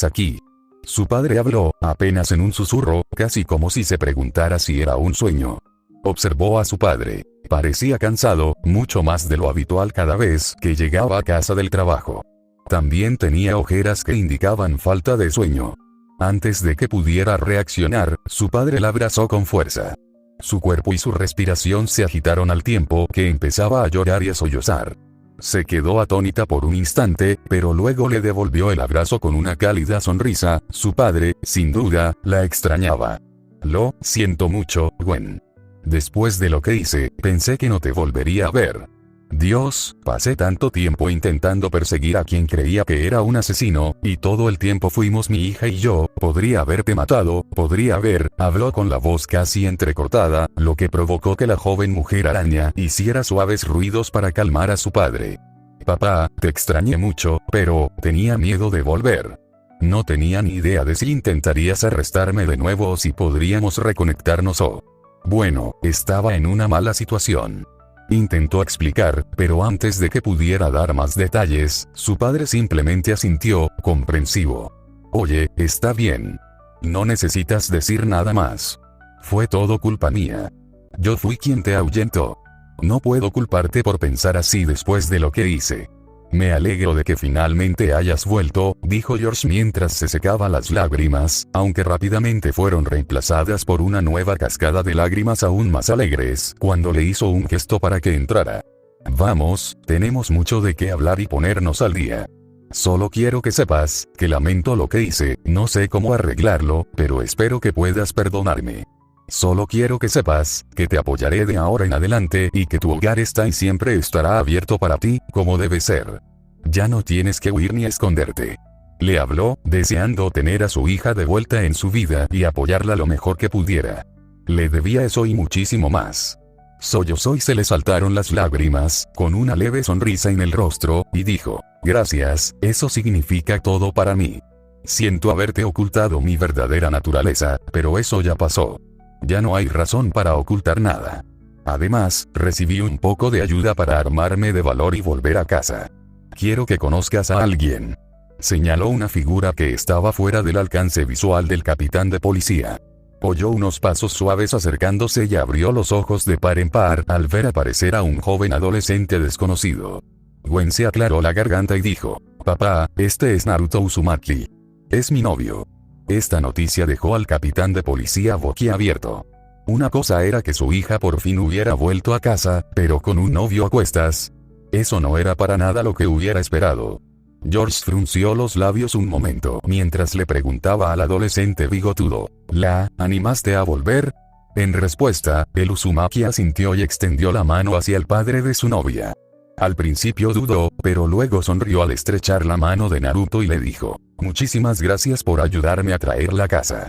aquí». Su padre habló, apenas en un susurro, casi como si se preguntara si era un sueño. Observó a su padre. Parecía cansado, mucho más de lo habitual cada vez que llegaba a casa del trabajo. También tenía ojeras que indicaban falta de sueño. Antes de que pudiera reaccionar, su padre la abrazó con fuerza. Su cuerpo y su respiración se agitaron al tiempo que empezaba a llorar y a sollozar. Se quedó atónita por un instante, pero luego le devolvió el abrazo con una cálida sonrisa. Su padre, sin duda, la extrañaba. «Lo siento mucho, Gwen. Después de lo que hice, pensé que no te volvería a ver. Dios, pasé tanto tiempo intentando perseguir a quien creía que era un asesino, y todo el tiempo fuimos mi hija y yo. Podría haberte matado, podría haber», habló con la voz casi entrecortada, lo que provocó que la joven mujer araña hiciera suaves ruidos para calmar a su padre. «Papá, te extrañé mucho, pero tenía miedo de volver. No tenía ni idea de si intentarías arrestarme de nuevo o si podríamos reconectarnos o... Bueno, estaba en una mala situación». Intentó explicar, pero antes de que pudiera dar más detalles, su padre simplemente asintió, comprensivo. «Oye, está bien. No necesitas decir nada más. Fue todo culpa mía. Yo fui quien te ahuyentó. No puedo culparte por pensar así después de lo que hice. Me alegro de que finalmente hayas vuelto», dijo George mientras se secaba las lágrimas, aunque rápidamente fueron reemplazadas por una nueva cascada de lágrimas aún más alegres, cuando le hizo un gesto para que entrara. «Vamos, tenemos mucho de qué hablar y ponernos al día. Solo quiero que sepas, que lamento lo que hice, no sé cómo arreglarlo, pero espero que puedas perdonarme. Solo quiero que sepas, que te apoyaré de ahora en adelante y que tu hogar está y siempre estará abierto para ti, como debe ser. Ya no tienes que huir ni esconderte». Le habló, deseando tener a su hija de vuelta en su vida y apoyarla lo mejor que pudiera. Le debía eso y muchísimo más. Sollozó y se le saltaron las lágrimas, con una leve sonrisa en el rostro, y dijo: «Gracias, eso significa todo para mí. Siento haberte ocultado mi verdadera naturaleza, pero eso ya pasó. Ya no hay razón para ocultar nada. Además, recibí un poco de ayuda para armarme de valor y volver a casa. Quiero que conozcas a alguien». Señaló una figura que estaba fuera del alcance visual del capitán de policía. Oyó unos pasos suaves acercándose y abrió los ojos de par en par al ver aparecer a un joven adolescente desconocido. Gwen se aclaró la garganta y dijo: «Papá, este es Naruto Uzumaki. Es mi novio». Esta noticia dejó al capitán de policía boquiabierto. Una cosa era que su hija por fin hubiera vuelto a casa, pero con un novio a cuestas. Eso no era para nada lo que hubiera esperado. George frunció los labios un momento mientras le preguntaba al adolescente bigotudo: «¿La animaste a volver?». En respuesta, el Uzumaki asintió y extendió la mano hacia el padre de su novia. Al principio dudó, pero luego sonrió al estrechar la mano de Naruto y le dijo: «Muchísimas gracias por ayudarme a traerla a casa».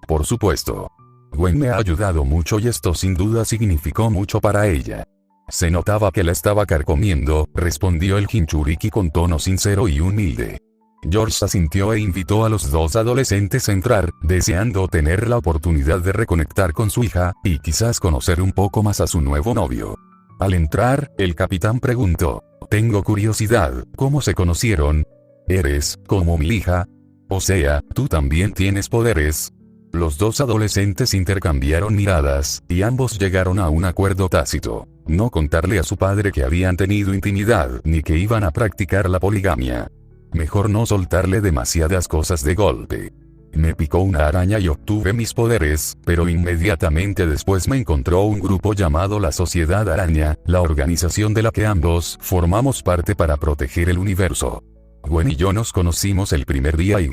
«Por supuesto». Gwen me ha ayudado mucho y esto sin duda significó mucho para ella. Se notaba que la estaba carcomiendo, respondió el Jinchuriki con tono sincero y humilde. George asintió e invitó a los dos adolescentes a entrar, deseando tener la oportunidad de reconectar con su hija, y quizás conocer un poco más a su nuevo novio. Al entrar, el capitán preguntó: «Tengo curiosidad, ¿cómo se conocieron? ¿Eres, como mi hija? O sea, ¿tú también tienes poderes?» Los dos adolescentes intercambiaron miradas, y ambos llegaron a un acuerdo tácito: no contarle a su padre que habían tenido intimidad, ni que iban a practicar la poligamia. Mejor no soltarle demasiadas cosas de golpe. Me picó una araña y obtuve mis poderes, pero inmediatamente después me encontró un grupo llamado la Sociedad Araña, la organización de la que ambos formamos parte para proteger el universo. Gwen y yo nos conocimos el primer día y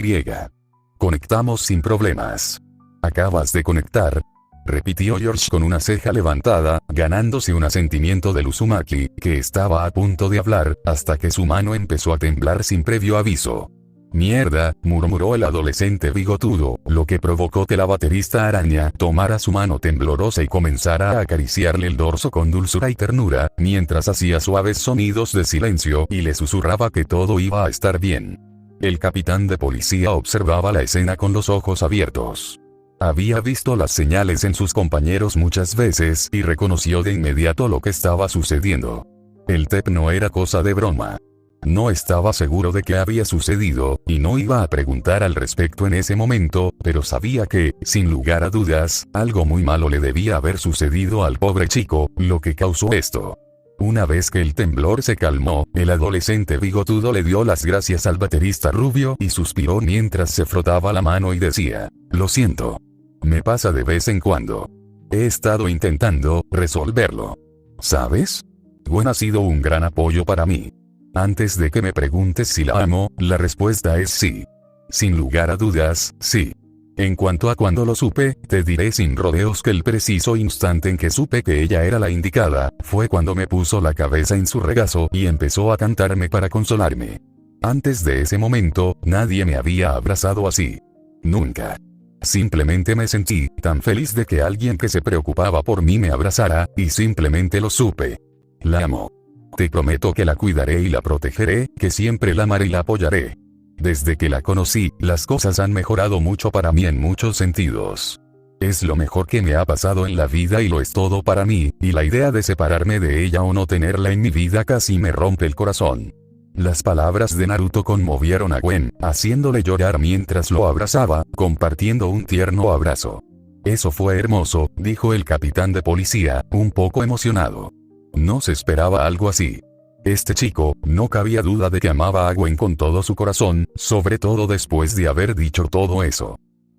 conectamos sin problemas. ¿Acabas de conectar?, repitió George con una ceja levantada, ganándose un asentimiento del Uzumaki, que estaba a punto de hablar, hasta que su mano empezó a temblar sin previo aviso. «Mierda», murmuró el adolescente bigotudo, lo que provocó que la baterista araña tomara su mano temblorosa y comenzara a acariciarle el dorso con dulzura y ternura, mientras hacía suaves sonidos de silencio y le susurraba que todo iba a estar bien. El capitán de policía observaba la escena con los ojos abiertos. Había visto las señales en sus compañeros muchas veces y reconoció de inmediato lo que estaba sucediendo. El TEP no era cosa de broma. No estaba seguro de qué había sucedido, y no iba a preguntar al respecto en ese momento, pero sabía que, sin lugar a dudas, algo muy malo le debía haber sucedido al pobre chico, lo que causó esto. Una vez que el temblor se calmó, el adolescente bigotudo le dio las gracias al baterista rubio y suspiró mientras se frotaba la mano y decía: «Lo siento. Me pasa de vez en cuando. He estado intentando resolverlo. ¿Sabes? Gwen ha sido un gran apoyo para mí. Antes de que me preguntes si la amo, la respuesta es sí. Sin lugar a dudas, sí. En cuanto a cuando lo supe, te diré sin rodeos que el preciso instante en que supe que ella era la indicada, fue cuando me puso la cabeza en su regazo y empezó a cantarme para consolarme. Antes de ese momento, nadie me había abrazado así. Nunca. Simplemente me sentí tan feliz de que alguien que se preocupaba por mí me abrazara, y simplemente lo supe. La amo. Te prometo que la cuidaré y la protegeré, que siempre la amaré y la apoyaré. Desde que la conocí, las cosas han mejorado mucho para mí en muchos sentidos. Es lo mejor que me ha pasado en la vida y lo es todo para mí, y la idea de separarme de ella o no tenerla en mi vida casi me rompe el corazón». Las palabras de Naruto conmovieron a Gwen, haciéndole llorar mientras lo abrazaba, compartiendo un tierno abrazo. «Eso fue hermoso», dijo el capitán de policía, un poco emocionado. No se esperaba algo así. Este chico, no cabía duda de que amaba a Gwen con todo su corazón, sobre todo después de haber dicho todo eso.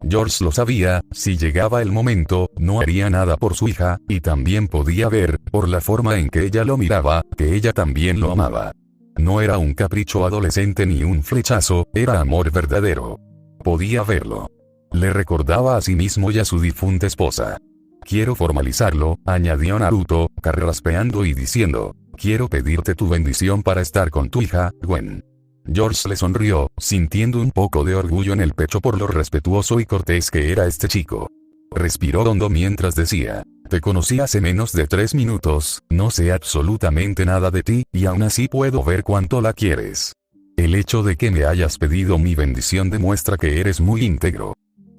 George lo sabía, si llegaba el momento, no haría nada por su hija, y también podía ver, por la forma en que ella lo miraba, que ella también lo amaba. No era un capricho adolescente ni un flechazo, era amor verdadero. Podía verlo. Le recordaba a sí mismo y a su difunta esposa. «Quiero formalizarlo», añadió Naruto, carraspeando y diciendo: «Quiero pedirte tu bendición para estar con tu hija, Gwen». George le sonrió, sintiendo un poco de orgullo en el pecho por lo respetuoso y cortés que era este chico. Respiró hondo mientras decía: «Te conocí hace menos de 3 minutos, no sé absolutamente nada de ti, y aún así puedo ver cuánto la quieres. El hecho de que me hayas pedido mi bendición demuestra que eres muy íntegro.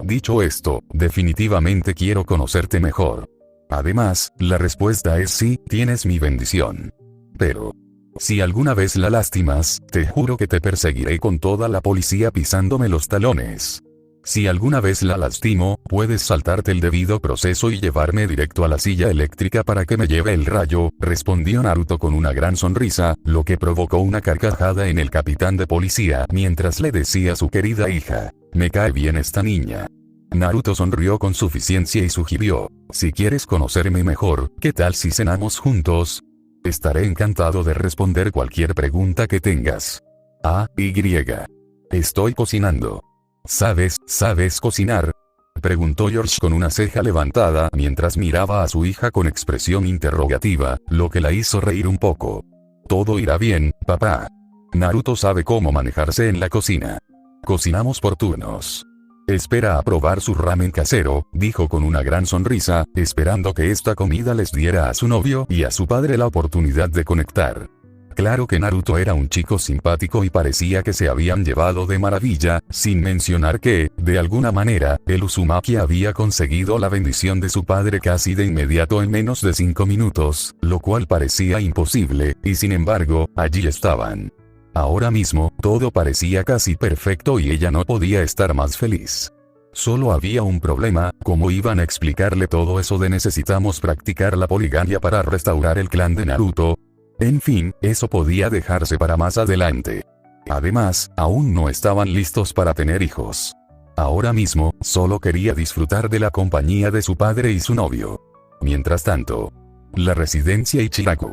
Dicho esto, definitivamente quiero conocerte mejor. Además, la respuesta es sí, tienes mi bendición. Pero, si alguna vez la lastimas, te juro que te perseguiré con toda la policía pisándome los talones. Si alguna vez la lastimo, puedes saltarte el debido proceso y llevarme directo a la silla eléctrica para que me lleve el rayo», respondió Naruto con una gran sonrisa, lo que provocó una carcajada en el capitán de policía mientras le decía a su querida hija: «Me cae bien esta niña». Naruto sonrió con suficiencia y sugirió: «Si quieres conocerme mejor, ¿qué tal si cenamos juntos? Estaré encantado de responder cualquier pregunta que tengas». Estoy cocinando. ¿Sabes cocinar?, preguntó George con una ceja levantada mientras miraba a su hija con expresión interrogativa, lo que la hizo reír un poco. «Todo irá bien, papá. Naruto sabe cómo manejarse en la cocina. Cocinamos por turnos». Espera a probar su ramen casero, dijo con una gran sonrisa, esperando que esta comida les diera a su novio y a su padre la oportunidad de conectar. Claro que Naruto era un chico simpático y parecía que se habían llevado de maravilla, sin mencionar que, de alguna manera, el Uzumaki había conseguido la bendición de su padre casi de inmediato en menos de 5 minutos, lo cual parecía imposible, y sin embargo, allí estaban. Ahora mismo, todo parecía casi perfecto y ella no podía estar más feliz. Solo había un problema, ¿cómo iban a explicarle todo eso de necesitamos practicar la poligamia para restaurar el clan de Naruto? En fin, eso podía dejarse para más adelante. Además, aún no estaban listos para tener hijos. Ahora mismo, solo quería disfrutar de la compañía de su padre y su novio. Mientras tanto, la residencia Ichiraku.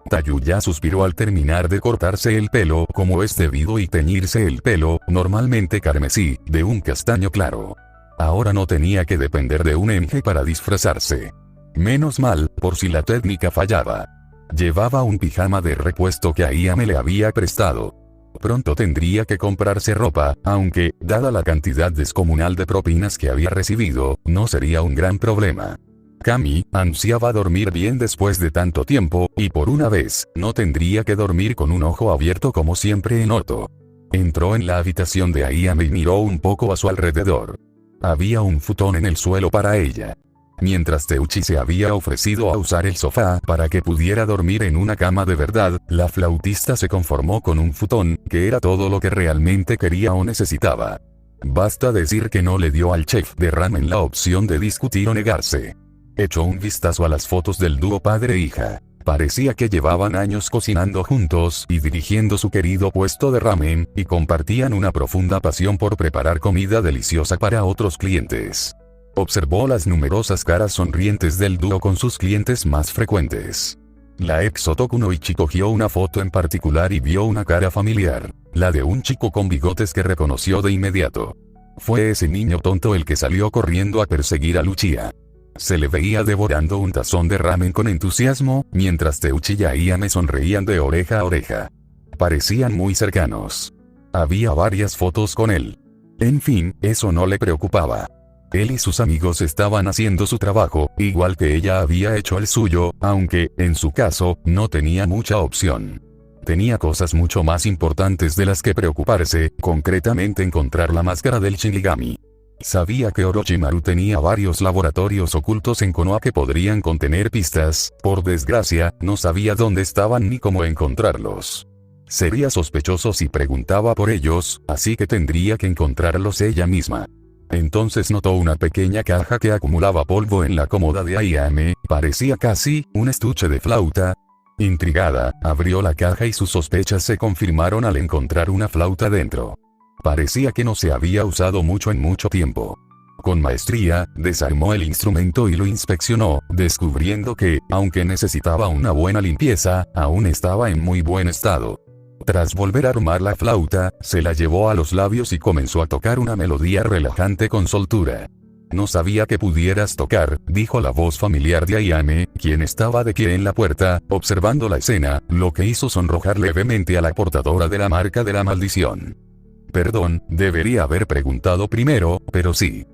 Tayuya suspiró al terminar de cortarse el pelo como es debido y teñirse el pelo, normalmente carmesí, de un castaño claro. Ahora no tenía que depender de un enje para disfrazarse. Menos mal, por si la técnica fallaba. Llevaba un pijama de repuesto que Ayame le había prestado. Pronto tendría que comprarse ropa, aunque, dada la cantidad descomunal de propinas que había recibido, no sería un gran problema. Kami ansiaba dormir bien después de tanto tiempo, y por una vez, no tendría que dormir con un ojo abierto como siempre en Oto. Entró en la habitación de Ayame y miró un poco a su alrededor. Había un futón en el suelo para ella. Mientras Teuchi se había ofrecido a usar el sofá para que pudiera dormir en una cama de verdad, la flautista se conformó con un futón, que era todo lo que realmente quería o necesitaba. Basta decir que no le dio al chef de ramen la opción de discutir o negarse. Echó un vistazo a las fotos del dúo padre-hija. Parecía que llevaban años cocinando juntos y dirigiendo su querido puesto de ramen, y compartían una profunda pasión por preparar comida deliciosa para otros clientes. Observó las numerosas caras sonrientes del dúo con sus clientes más frecuentes. La ex Otokunoichi cogió una foto en particular y vio una cara familiar, la de un chico con bigotes que reconoció de inmediato. Fue ese niño tonto el que salió corriendo a perseguir a Luchia. Se le veía devorando un tazón de ramen con entusiasmo, mientras Teuchi y Ayame sonreían de oreja a oreja. Parecían muy cercanos. Había varias fotos con él. En fin, eso no le preocupaba. Él y sus amigos estaban haciendo su trabajo, igual que ella había hecho el suyo, aunque, en su caso, no tenía mucha opción. Tenía cosas mucho más importantes de las que preocuparse, concretamente encontrar la máscara del Shinigami. Sabía que Orochimaru tenía varios laboratorios ocultos en Konoha que podrían contener pistas, por desgracia, no sabía dónde estaban ni cómo encontrarlos. Sería sospechoso si preguntaba por ellos, así que tendría que encontrarlos ella misma. Entonces notó una pequeña caja que acumulaba polvo en la cómoda de Ayame, parecía casi un estuche de flauta. Intrigada, abrió la caja y sus sospechas se confirmaron al encontrar una flauta dentro. Parecía que no se había usado mucho en mucho tiempo. Con maestría, desarmó el instrumento y lo inspeccionó, descubriendo que, aunque necesitaba una buena limpieza, aún estaba en muy buen estado. Tras volver a armar la flauta, se la llevó a los labios y comenzó a tocar una melodía relajante con soltura. No sabía que pudieras tocar, dijo la voz familiar de Ayame, quien estaba de pie en la puerta, observando la escena, lo que hizo sonrojar levemente a la portadora de la marca de la maldición. Perdón, debería haber preguntado primero, pero sí.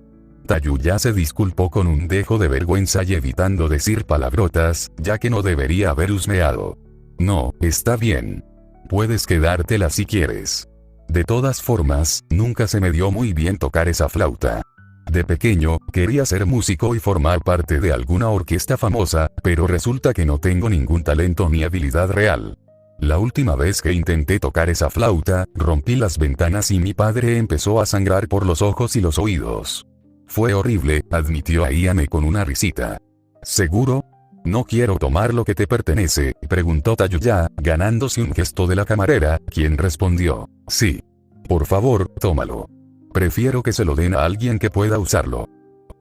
Tayuya se disculpó con un dejo de vergüenza y evitando decir palabrotas, ya que no debería haber husmeado. No, está bien. Puedes quedártela si quieres. De todas formas, nunca se me dio muy bien tocar esa flauta. De pequeño, quería ser músico y formar parte de alguna orquesta famosa, pero resulta que no tengo ningún talento ni habilidad real. La última vez que intenté tocar esa flauta, rompí las ventanas y mi padre empezó a sangrar por los ojos y los oídos. Fue horrible, admitió Ayame con una risita. ¿Seguro? ¿No quiero tomar lo que te pertenece?, preguntó Tayuya, ganándose un gesto de la camarera, quien respondió, sí. Por favor, tómalo. Prefiero que se lo den a alguien que pueda usarlo.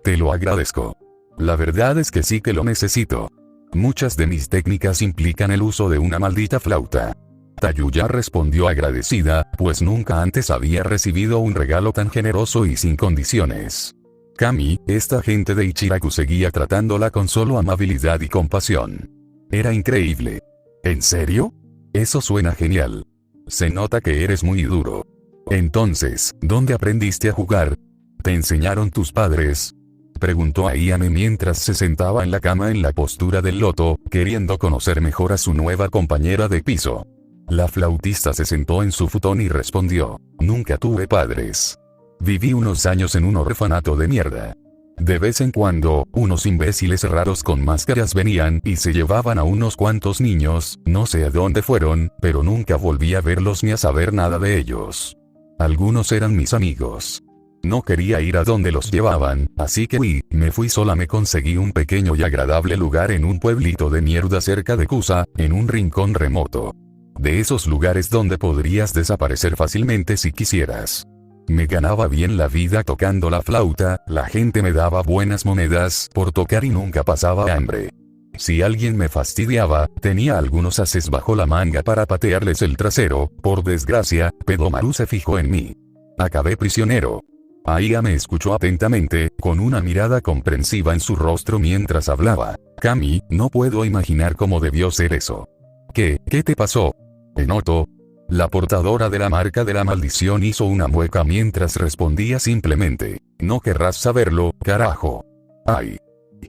Te lo agradezco. La verdad es que sí que lo necesito. Muchas de mis técnicas implican el uso de una maldita flauta. Tayuya respondió agradecida, pues nunca antes había recibido un regalo tan generoso y sin condiciones. Kami, esta gente de Ichiraku seguía tratándola con solo amabilidad y compasión. Era increíble. ¿En serio? Eso suena genial. Se nota que eres muy duro. Entonces, ¿dónde aprendiste a jugar? te enseñaron tus padres?, preguntó Ayame mientras se sentaba en la cama en la postura del loto, queriendo conocer mejor a su nueva compañera de piso. La flautista se sentó en su futón y respondió: nunca tuve padres. Viví unos años en un orfanato de mierda. De vez en cuando, unos imbéciles raros con máscaras venían y se llevaban a unos cuantos niños, no sé a dónde fueron, pero nunca volví a verlos ni a saber nada de ellos. Algunos eran mis amigos. No quería ir a donde los llevaban, así que me fui sola. Me conseguí un pequeño y agradable lugar en un pueblito de mierda cerca de Kusa, en un rincón remoto. De esos lugares donde podrías desaparecer fácilmente si quisieras. Me ganaba bien la vida tocando la flauta, la gente me daba buenas monedas por tocar y nunca pasaba hambre. Si alguien me fastidiaba, tenía algunos ases bajo la manga para patearles el trasero. Por desgracia, Pedomaru se fijó en mí. Acabé prisionero. Aya me escuchó atentamente, con una mirada comprensiva en su rostro mientras hablaba. Kami, no puedo imaginar cómo debió ser eso. ¿Qué te pasó? Enoto. La portadora de la marca de la maldición hizo una mueca mientras respondía simplemente: no querrás saberlo, carajo. Ay.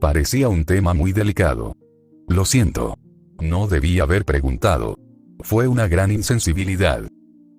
Parecía un tema muy delicado. Lo siento. No debí haber preguntado. Fue una gran insensibilidad.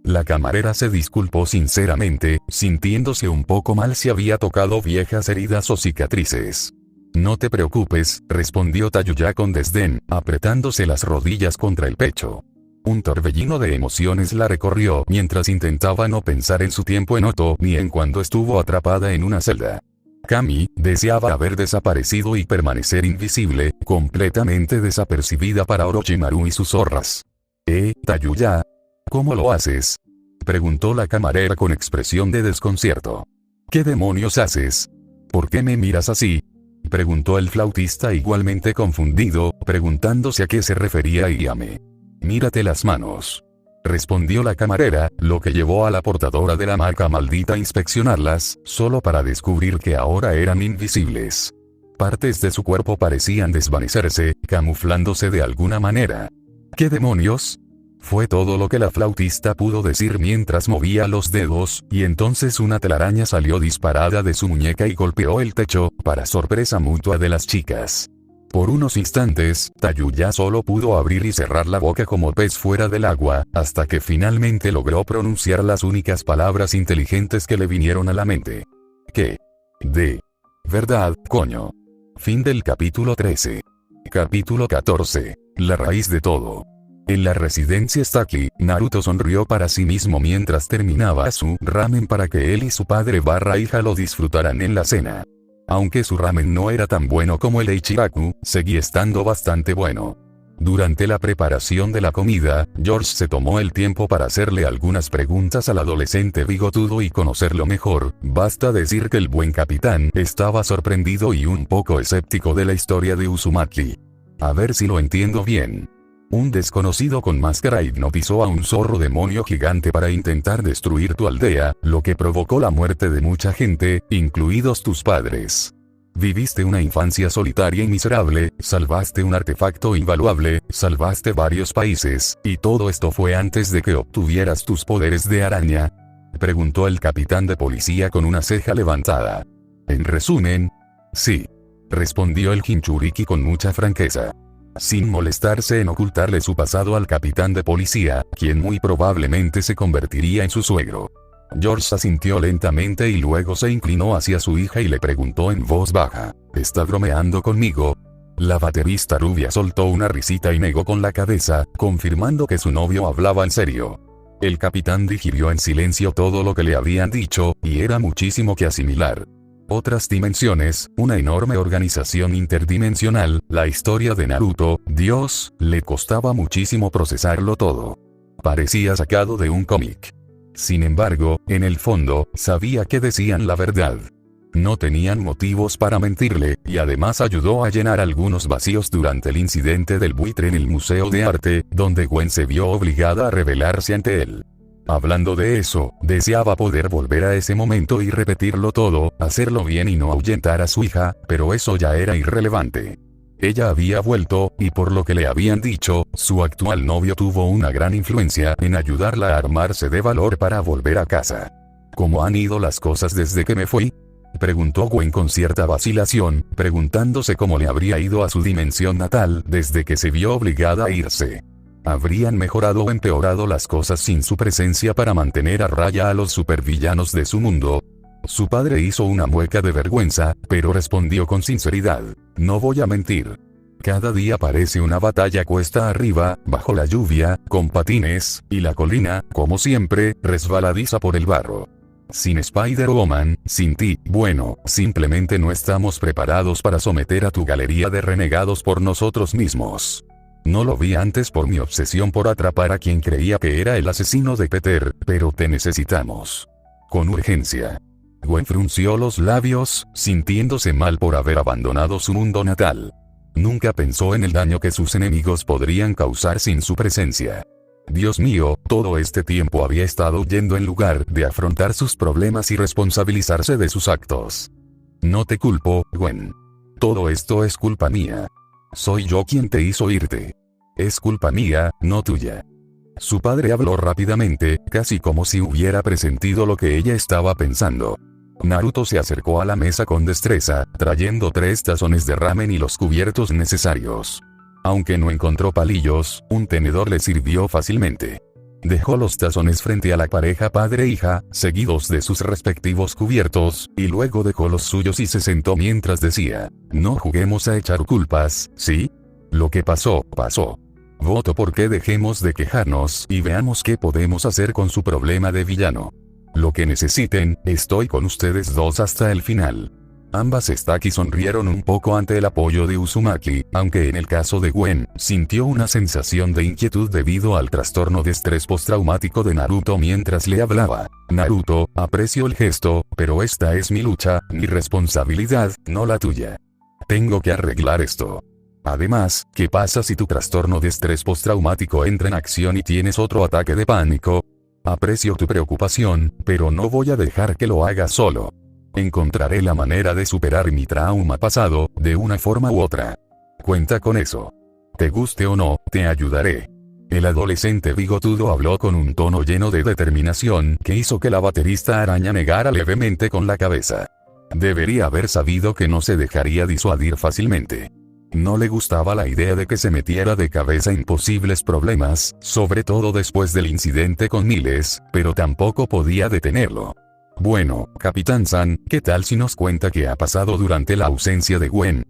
La camarera se disculpó sinceramente, sintiéndose un poco mal si había tocado viejas heridas o cicatrices. No te preocupes, respondió Tayuya con desdén, apretándose las rodillas contra el pecho. Un torbellino de emociones la recorrió mientras intentaba no pensar en su tiempo en Oto ni en cuando estuvo atrapada en una celda. Kami deseaba haber desaparecido y permanecer invisible, completamente desapercibida para Orochimaru y sus zorras. Tayuya, ¿cómo lo haces?, preguntó la camarera con expresión de desconcierto. ¿Qué demonios haces? ¿Por qué me miras así?, preguntó el flautista igualmente confundido, preguntándose a qué se refería Ayame. Mírate las manos, respondió la camarera, lo que llevó a la portadora de la marca maldita a inspeccionarlas, solo para descubrir que ahora eran invisibles. Partes de su cuerpo parecían desvanecerse, camuflándose de alguna manera. ¿Qué demonios?, fue todo lo que la flautista pudo decir mientras movía los dedos, y entonces una telaraña salió disparada de su muñeca y golpeó el techo, para sorpresa mutua de las chicas. Por unos instantes, Tayuya solo pudo abrir y cerrar la boca como pez fuera del agua, hasta que finalmente logró pronunciar las únicas palabras inteligentes que le vinieron a la mente. ¿Qué? De verdad, coño. Fin del capítulo 13. Capítulo 14. La raíz de todo. En la residencia Staki, Naruto sonrió para sí mismo mientras terminaba su ramen para que él y su padre / hija lo disfrutaran en la cena. Aunque su ramen no era tan bueno como el Eichiraku, seguía estando bastante bueno. Durante la preparación de la comida, George se tomó el tiempo para hacerle algunas preguntas al adolescente bigotudo y conocerlo mejor. Basta decir que el buen capitán estaba sorprendido y un poco escéptico de la historia de Uzumaki. A ver si lo entiendo bien. Un desconocido con máscara hipnotizó a un zorro demonio gigante para intentar destruir tu aldea, lo que provocó la muerte de mucha gente, incluidos tus padres. Viviste una infancia solitaria y miserable, salvaste un artefacto invaluable, salvaste varios países, y todo esto fue antes de que obtuvieras tus poderes de araña, preguntó el capitán de policía con una ceja levantada. En resumen, sí, respondió el Jinchuriki con mucha franqueza, sin molestarse en ocultarle su pasado al capitán de policía, quien muy probablemente se convertiría en su suegro. George asintió lentamente y luego se inclinó hacia su hija y le preguntó en voz baja: ¿está bromeando conmigo? La baterista rubia soltó una risita y negó con la cabeza, confirmando que su novio hablaba en serio. El capitán digirió en silencio todo lo que le habían dicho, y era muchísimo que asimilar. Otras dimensiones, una enorme organización interdimensional, la historia de Naruto, Dios, le costaba muchísimo procesarlo todo. Parecía sacado de un cómic. Sin embargo, en el fondo, sabía que decían la verdad. No tenían motivos para mentirle, y además ayudó a llenar algunos vacíos durante el incidente del buitre en el Museo de Arte, donde Gwen se vio obligada a rebelarse ante él. Hablando de eso, deseaba poder volver a ese momento y repetirlo todo, hacerlo bien y no ahuyentar a su hija, pero eso ya era irrelevante. Ella había vuelto, y por lo que le habían dicho, su actual novio tuvo una gran influencia en ayudarla a armarse de valor para volver a casa. ¿Cómo han ido las cosas desde que me fui? Preguntó Gwen con cierta vacilación, preguntándose cómo le habría ido a su dimensión natal desde que se vio obligada a irse. ¿Habrían mejorado o empeorado las cosas sin su presencia para mantener a raya a los supervillanos de su mundo? Su padre hizo una mueca de vergüenza, pero respondió con sinceridad: no voy a mentir. Cada día parece una batalla cuesta arriba, bajo la lluvia, con patines, y la colina, como siempre, resbaladiza por el barro. Sin Spider-Woman, sin ti, bueno, simplemente no estamos preparados para someter a tu galería de renegados por nosotros mismos. No lo vi antes por mi obsesión por atrapar a quien creía que era el asesino de Peter, pero te necesitamos. Con urgencia. Gwen frunció los labios, sintiéndose mal por haber abandonado su mundo natal. Nunca pensó en el daño que sus enemigos podrían causar sin su presencia. Dios mío, todo este tiempo había estado huyendo en lugar de afrontar sus problemas y responsabilizarse de sus actos. No te culpo, Gwen. Todo esto es culpa mía. Soy yo quien te hizo irte. Es culpa mía, no tuya. Su padre habló rápidamente, casi como si hubiera presentido lo que ella estaba pensando. Naruto se acercó a la mesa con destreza, trayendo 3 tazones de ramen y los cubiertos necesarios. Aunque no encontró palillos, un tenedor le sirvió fácilmente. Dejó los tazones frente a la pareja padre-hija, seguidos de sus respectivos cubiertos, y luego dejó los suyos y se sentó mientras decía: no juguemos a echar culpas, ¿sí? Lo que pasó, pasó. Voto porque dejemos de quejarnos y veamos qué podemos hacer con su problema de villano. Lo que necesiten, estoy con ustedes dos hasta el final. Ambas Staki sonrieron un poco ante el apoyo de Uzumaki, aunque en el caso de Gwen, sintió una sensación de inquietud debido al trastorno de estrés postraumático de Naruto mientras le hablaba. Naruto, aprecio el gesto, pero esta es mi lucha, mi responsabilidad, no la tuya. Tengo que arreglar esto. Además, ¿qué pasa si tu trastorno de estrés postraumático entra en acción y tienes otro ataque de pánico? Aprecio tu preocupación, pero no voy a dejar que lo hagas solo. Encontraré la manera de superar mi trauma pasado, de una forma u otra. Cuenta con eso. Te guste o no, te ayudaré. El adolescente bigotudo habló con un tono lleno de determinación que hizo que la baterista araña negara levemente con la cabeza. Debería haber sabido que no se dejaría disuadir fácilmente. No le gustaba la idea de que se metiera de cabeza en posibles problemas, sobre todo después del incidente con Miles, pero tampoco podía detenerlo. Bueno, Capitán San, ¿qué tal si nos cuenta qué ha pasado durante la ausencia de Gwen?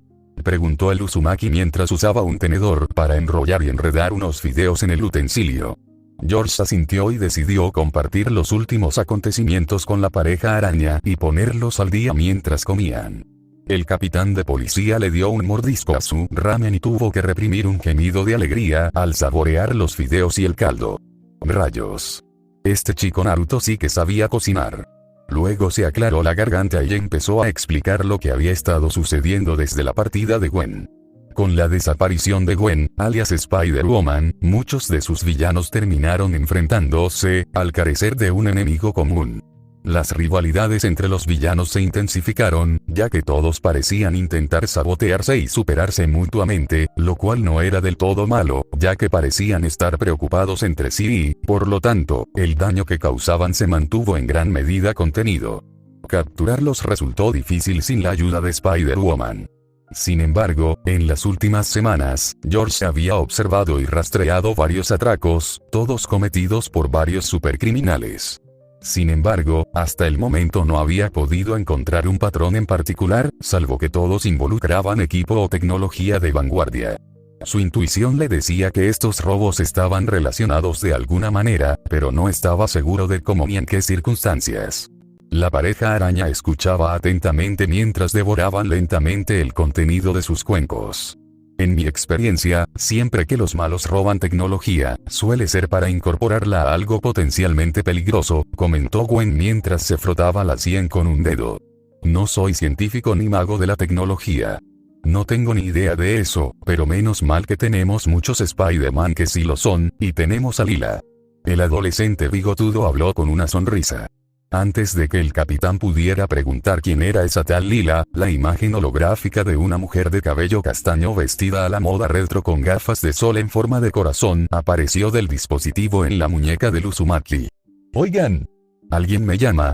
Preguntó el Uzumaki mientras usaba un tenedor para enrollar y enredar unos fideos en el utensilio. George asintió y decidió compartir los últimos acontecimientos con la pareja araña y ponerlos al día mientras comían. El capitán de policía le dio un mordisco a su ramen y tuvo que reprimir un gemido de alegría al saborear los fideos y el caldo. Rayos. Este chico Naruto sí que sabía cocinar. Luego se aclaró la garganta y empezó a explicar lo que había estado sucediendo desde la partida de Gwen. Con la desaparición de Gwen, alias Spider-Woman, muchos de sus villanos terminaron enfrentándose, al carecer de un enemigo común. Las rivalidades entre los villanos se intensificaron, ya que todos parecían intentar sabotearse y superarse mutuamente, lo cual no era del todo malo, ya que parecían estar preocupados entre sí y, por lo tanto, el daño que causaban se mantuvo en gran medida contenido. Capturarlos resultó difícil sin la ayuda de Spider-Woman. Sin embargo, en las últimas semanas, George había observado y rastreado varios atracos, todos cometidos por varios supercriminales. Sin embargo, hasta el momento no había podido encontrar un patrón en particular, salvo que todos involucraban equipo o tecnología de vanguardia. Su intuición le decía que estos robos estaban relacionados de alguna manera, pero no estaba seguro de cómo ni en qué circunstancias. La pareja araña escuchaba atentamente mientras devoraban lentamente el contenido de sus cuencos. En mi experiencia, siempre que los malos roban tecnología, suele ser para incorporarla a algo potencialmente peligroso, comentó Gwen mientras se frotaba la sien con un dedo. No soy científico ni mago de la tecnología. No tengo ni idea de eso, pero menos mal que tenemos muchos Spider-Man que sí lo son, y tenemos a Lila. El adolescente bigotudo habló con una sonrisa. Antes de que el capitán pudiera preguntar quién era esa tal Lila, la imagen holográfica de una mujer de cabello castaño vestida a la moda retro con gafas de sol en forma de corazón apareció del dispositivo en la muñeca de Uzumaki. Oigan. ¿Alguien me llama?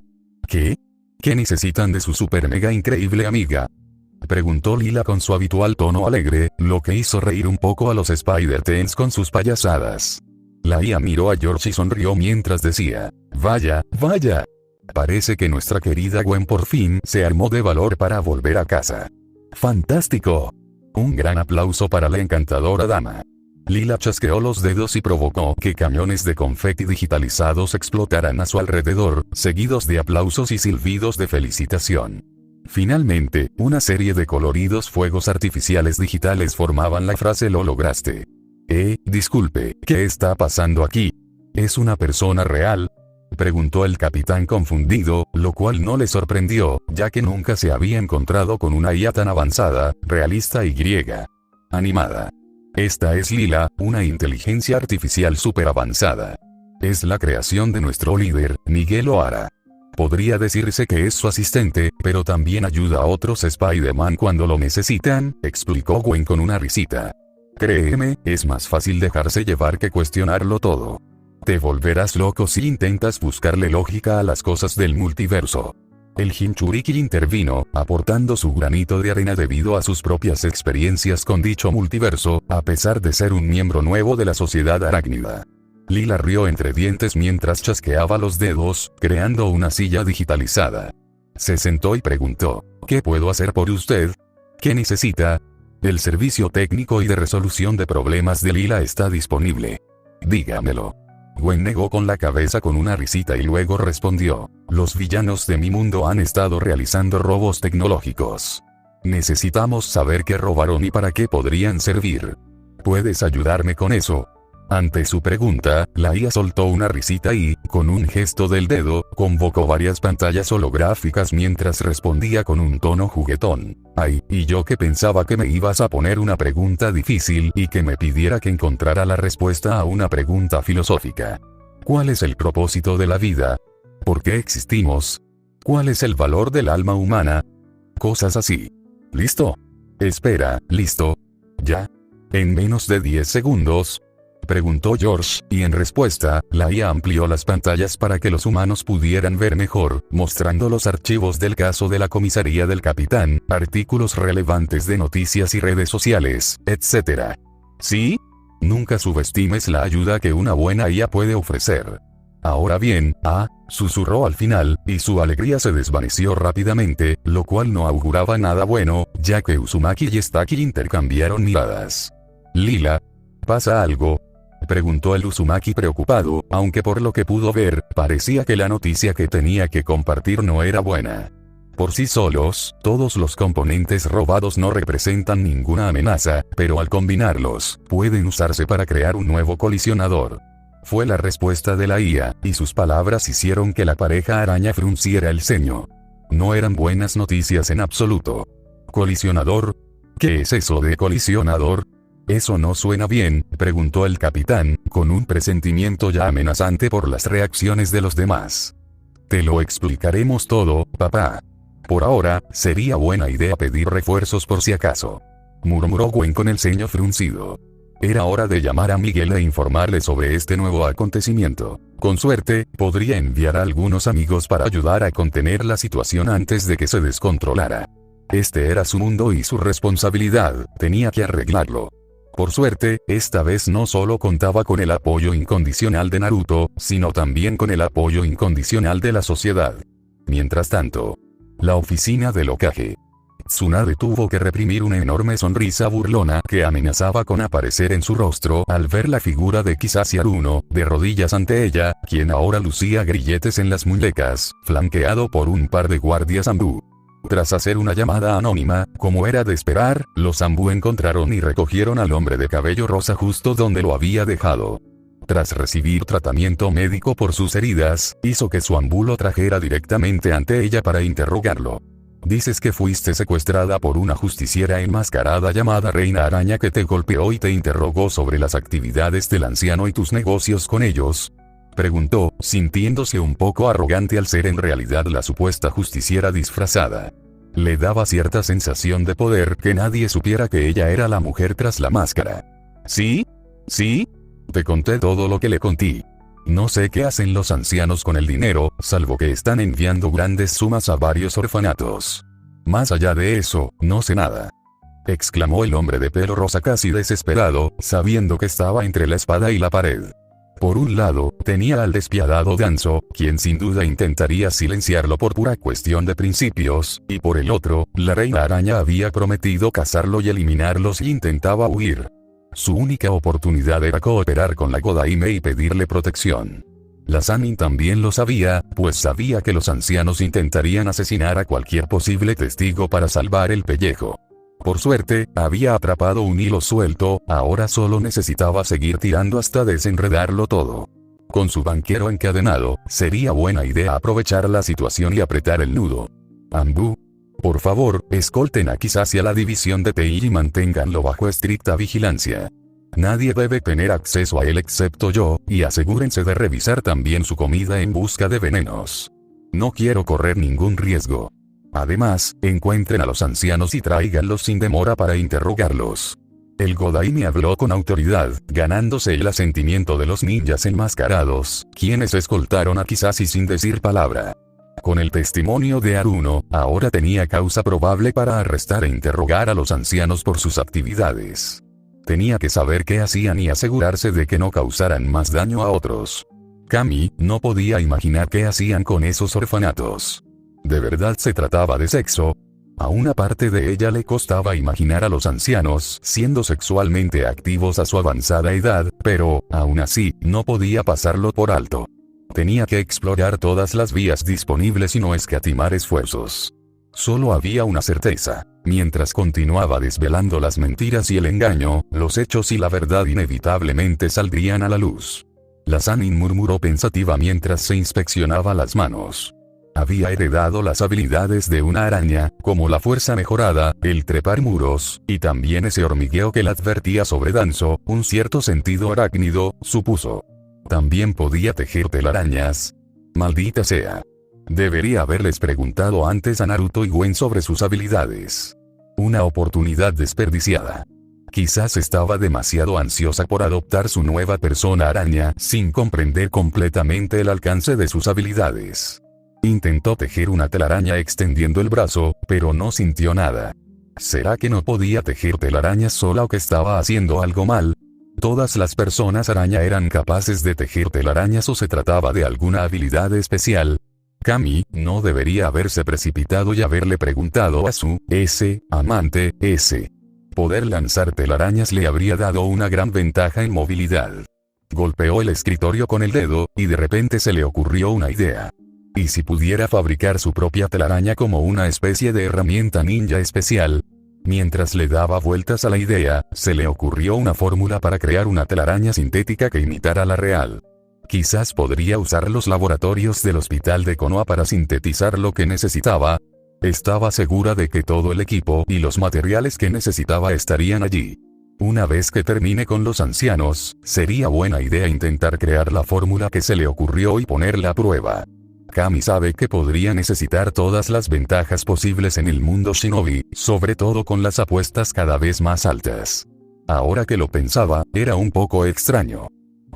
¿Qué? ¿Qué necesitan de su super mega increíble amiga?, preguntó Lila con su habitual tono alegre, lo que hizo reír un poco a los Spider-Tens con sus payasadas. La IA miró a George y sonrió mientras decía, vaya, vaya. Parece que nuestra querida Gwen por fin se armó de valor para volver a casa. ¡Fantástico! Un gran aplauso para la encantadora dama. Lila chasqueó los dedos y provocó que camiones de confeti digitalizados explotaran a su alrededor, seguidos de aplausos y silbidos de felicitación. Finalmente, una serie de coloridos fuegos artificiales digitales formaban la frase «Lo lograste». Disculpe, ¿qué está pasando aquí? ¿Es una persona real?, preguntó el capitán confundido, lo cual no le sorprendió, ya que nunca se había encontrado con una IA tan avanzada, realista y animada. Esta es Lila, una inteligencia artificial súper avanzada. Es la creación de nuestro líder, Miguel O'Hara. Podría decirse que es su asistente, pero también ayuda a otros Spider-Man cuando lo necesitan, explicó Gwen con una risita. Créeme, es más fácil dejarse llevar que cuestionarlo todo. Te volverás loco si intentas buscarle lógica a las cosas del multiverso. El Jinchuriki intervino, aportando su granito de arena debido a sus propias experiencias con dicho multiverso, a pesar de ser un miembro nuevo de la sociedad arácnida. Lila rió entre dientes mientras chasqueaba los dedos, creando una silla digitalizada. Se sentó y preguntó, ¿qué puedo hacer por usted? ¿Qué necesita? El servicio técnico y de resolución de problemas de Lila está disponible. Dígamelo. Gwen negó con la cabeza con una risita y luego respondió, los villanos de mi mundo han estado realizando robos tecnológicos. Necesitamos saber qué robaron y para qué podrían servir. ¿Puedes ayudarme con eso? Ante su pregunta, la IA soltó una risita y, con un gesto del dedo, convocó varias pantallas holográficas mientras respondía con un tono juguetón. Ay, y yo que pensaba que me ibas a poner una pregunta difícil y que me pidiera que encontrara la respuesta a una pregunta filosófica. ¿Cuál es el propósito de la vida? ¿Por qué existimos? ¿Cuál es el valor del alma humana? Cosas así. ¿Listo? Espera, ¿listo? ¿Ya? En menos de 10 segundos. Preguntó George, y en respuesta, la IA amplió las pantallas para que los humanos pudieran ver mejor, mostrando los archivos del caso de la comisaría del capitán, artículos relevantes de noticias y redes sociales, etc. ¿Sí? Nunca subestimes la ayuda que una buena IA puede ofrecer. Ahora bien, susurró al final, y su alegría se desvaneció rápidamente, lo cual no auguraba nada bueno, ya que Uzumaki y Staki intercambiaron miradas. Lila, ¿pasa algo?, preguntó el Uzumaki preocupado, aunque por lo que pudo ver, parecía que la noticia que tenía que compartir no era buena. Por sí solos, todos los componentes robados no representan ninguna amenaza, pero al combinarlos, pueden usarse para crear un nuevo colisionador. Fue la respuesta de la IA, y sus palabras hicieron que la pareja araña frunciera el ceño. No eran buenas noticias en absoluto. ¿Colisionador? ¿Qué es eso de colisionador? Eso no suena bien, preguntó el capitán, con un presentimiento ya amenazante por las reacciones de los demás. Te lo explicaremos todo, papá. Por ahora, sería buena idea pedir refuerzos por si acaso. Murmuró Gwen con el ceño fruncido. Era hora de llamar a Miguel e informarle sobre este nuevo acontecimiento. Con suerte, podría enviar a algunos amigos para ayudar a contener la situación antes de que se descontrolara. Este era su mundo y su responsabilidad, tenía que arreglarlo. Por suerte, esta vez no solo contaba con el apoyo incondicional de Naruto, sino también con el apoyo incondicional de la sociedad. Mientras tanto, la oficina del Hokage. Tsunade tuvo que reprimir una enorme sonrisa burlona que amenazaba con aparecer en su rostro al ver la figura de Kizashi Haruno, de rodillas ante ella, quien ahora lucía grilletes en las muñecas, flanqueado por un par de guardias Zanbu. Tras hacer una llamada anónima, como era de esperar, los Zanbu encontraron y recogieron al hombre de cabello rosa justo donde lo había dejado. Tras recibir tratamiento médico por sus heridas, hizo que su Zanbu lo trajera directamente ante ella para interrogarlo. Dices que fuiste secuestrada por una justiciera enmascarada llamada Reina Araña que te golpeó y te interrogó sobre las actividades del anciano y tus negocios con ellos. Preguntó, sintiéndose un poco arrogante al ser en realidad la supuesta justiciera disfrazada. Le daba cierta sensación de poder que nadie supiera que ella era la mujer tras la máscara. ¿Sí? ¿Sí? Te conté todo lo que le conté. No sé qué hacen los ancianos con el dinero, salvo que están enviando grandes sumas a varios orfanatos. Más allá de eso, no sé nada. Exclamó el hombre de pelo rosa casi desesperado, sabiendo que estaba entre la espada y la pared. Por un lado, tenía al despiadado Danzo, quien sin duda intentaría silenciarlo por pura cuestión de principios, y por el otro, la reina araña había prometido cazarlo y eliminarlos y intentaba huir. Su única oportunidad era cooperar con la Godaime y pedirle protección. La Sannin también lo sabía, pues sabía que los ancianos intentarían asesinar a cualquier posible testigo para salvar el pellejo. Por suerte, había atrapado un hilo suelto, ahora solo necesitaba seguir tirando hasta desenredarlo todo. Con su banquero encadenado, sería buena idea aprovechar la situación y apretar el nudo. Anbu, por favor, escolten a Kiss hacia la división de TI y manténganlo bajo estricta vigilancia. Nadie debe tener acceso a él excepto yo, y asegúrense de revisar también su comida en busca de venenos. No quiero correr ningún riesgo. Además, encuentren a los ancianos y tráiganlos sin demora para interrogarlos. El Godaime habló con autoridad, ganándose el asentimiento de los ninjas enmascarados, quienes escoltaron a Kizashi sin decir palabra. Con el testimonio de Aruno, ahora tenía causa probable para arrestar e interrogar a los ancianos por sus actividades. Tenía que saber qué hacían y asegurarse de que no causaran más daño a otros. Kami no podía imaginar qué hacían con esos orfanatos. ¿De verdad se trataba de sexo? A una parte de ella le costaba imaginar a los ancianos siendo sexualmente activos a su avanzada edad, pero, aún así, no podía pasarlo por alto. Tenía que explorar todas las vías disponibles y no escatimar esfuerzos. Solo había una certeza: mientras continuaba desvelando las mentiras y el engaño, los hechos y la verdad inevitablemente saldrían a la luz. La Sannin murmuró pensativa mientras se inspeccionaba las manos. Había heredado las habilidades de una araña, como la fuerza mejorada, el trepar muros, y también ese hormigueo que le advertía sobre Danzo, un cierto sentido arácnido, supuso. También podía tejer telarañas. Maldita sea. Debería haberles preguntado antes a Naruto y Gwen sobre sus habilidades. Una oportunidad desperdiciada. Quizás estaba demasiado ansiosa por adoptar su nueva persona araña, sin comprender completamente el alcance de sus habilidades. Intentó tejer una telaraña extendiendo el brazo, pero no sintió nada. ¿Será que no podía tejer telarañas sola o que estaba haciendo algo mal? ¿Todas las personas araña eran capaces de tejer telarañas o se trataba de alguna habilidad especial? Kami no debería haberse precipitado y haberle preguntado a su amante. Poder lanzar telarañas le habría dado una gran ventaja en movilidad. Golpeó el escritorio con el dedo, y de repente se le ocurrió una idea. ¿Y si pudiera fabricar su propia telaraña como una especie de herramienta ninja especial? Mientras le daba vueltas a la idea, se le ocurrió una fórmula para crear una telaraña sintética que imitara la real. Quizás podría usar los laboratorios del hospital de Konoha para sintetizar lo que necesitaba. Estaba segura de que todo el equipo y los materiales que necesitaba estarían allí. Una vez que termine con los ancianos, sería buena idea intentar crear la fórmula que se le ocurrió y ponerla a prueba. Kami sabe que podría necesitar todas las ventajas posibles en el mundo shinobi, sobre todo con las apuestas cada vez más altas. Ahora que lo pensaba, era un poco extraño.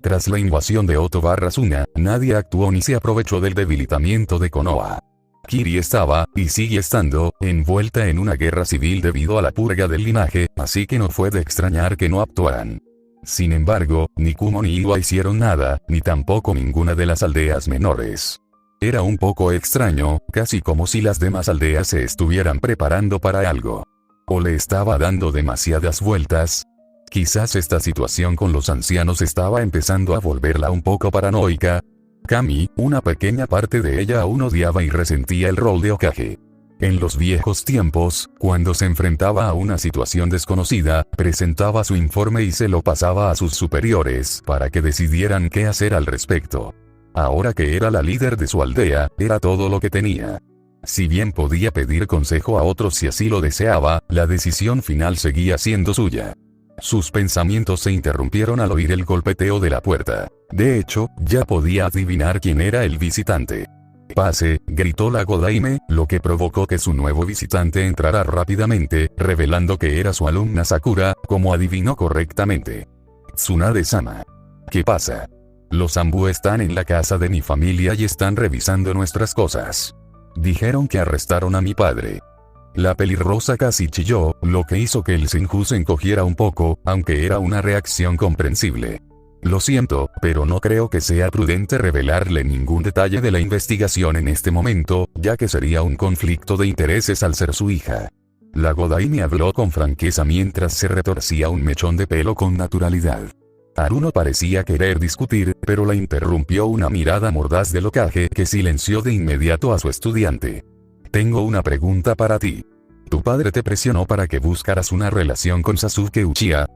Tras la invasión de Oto/Suna, nadie actuó ni se aprovechó del debilitamiento de Konoha. Kiri estaba, y sigue estando, envuelta en una guerra civil debido a la purga del linaje, así que no fue de extrañar que no actuaran. Sin embargo, ni Kumo ni Iwa hicieron nada, ni tampoco ninguna de las aldeas menores. Era un poco extraño, casi como si las demás aldeas se estuvieran preparando para algo. ¿O le estaba dando demasiadas vueltas? Quizás esta situación con los ancianos estaba empezando a volverla un poco paranoica. Kami, una pequeña parte de ella aún odiaba y resentía el rol de Hokage. En los viejos tiempos, cuando se enfrentaba a una situación desconocida, presentaba su informe y se lo pasaba a sus superiores para que decidieran qué hacer al respecto. Ahora que era la líder de su aldea, era todo lo que tenía. Si bien podía pedir consejo a otros si así lo deseaba, la decisión final seguía siendo suya. Sus pensamientos se interrumpieron al oír el golpeteo de la puerta. De hecho, ya podía adivinar quién era el visitante. «Pase», gritó la Godaime, lo que provocó que su nuevo visitante entrara rápidamente, revelando que era su alumna Sakura, como adivinó correctamente. «Tsunade-sama. ¿Qué pasa?». Los Anbu están en la casa de mi familia y están revisando nuestras cosas. Dijeron que arrestaron a mi padre. La pelirrosa casi chilló, lo que hizo que el Senju se encogiera un poco, aunque era una reacción comprensible. Lo siento, pero no creo que sea prudente revelarle ningún detalle de la investigación en este momento, ya que sería un conflicto de intereses al ser su hija. La Godaime habló con franqueza mientras se retorcía un mechón de pelo con naturalidad. Aruno parecía querer discutir, pero la interrumpió una mirada mordaz del Hokage que silenció de inmediato a su estudiante. Tengo una pregunta para ti. ¿Tu padre te presionó para que buscaras una relación con Sasuke Uchiha?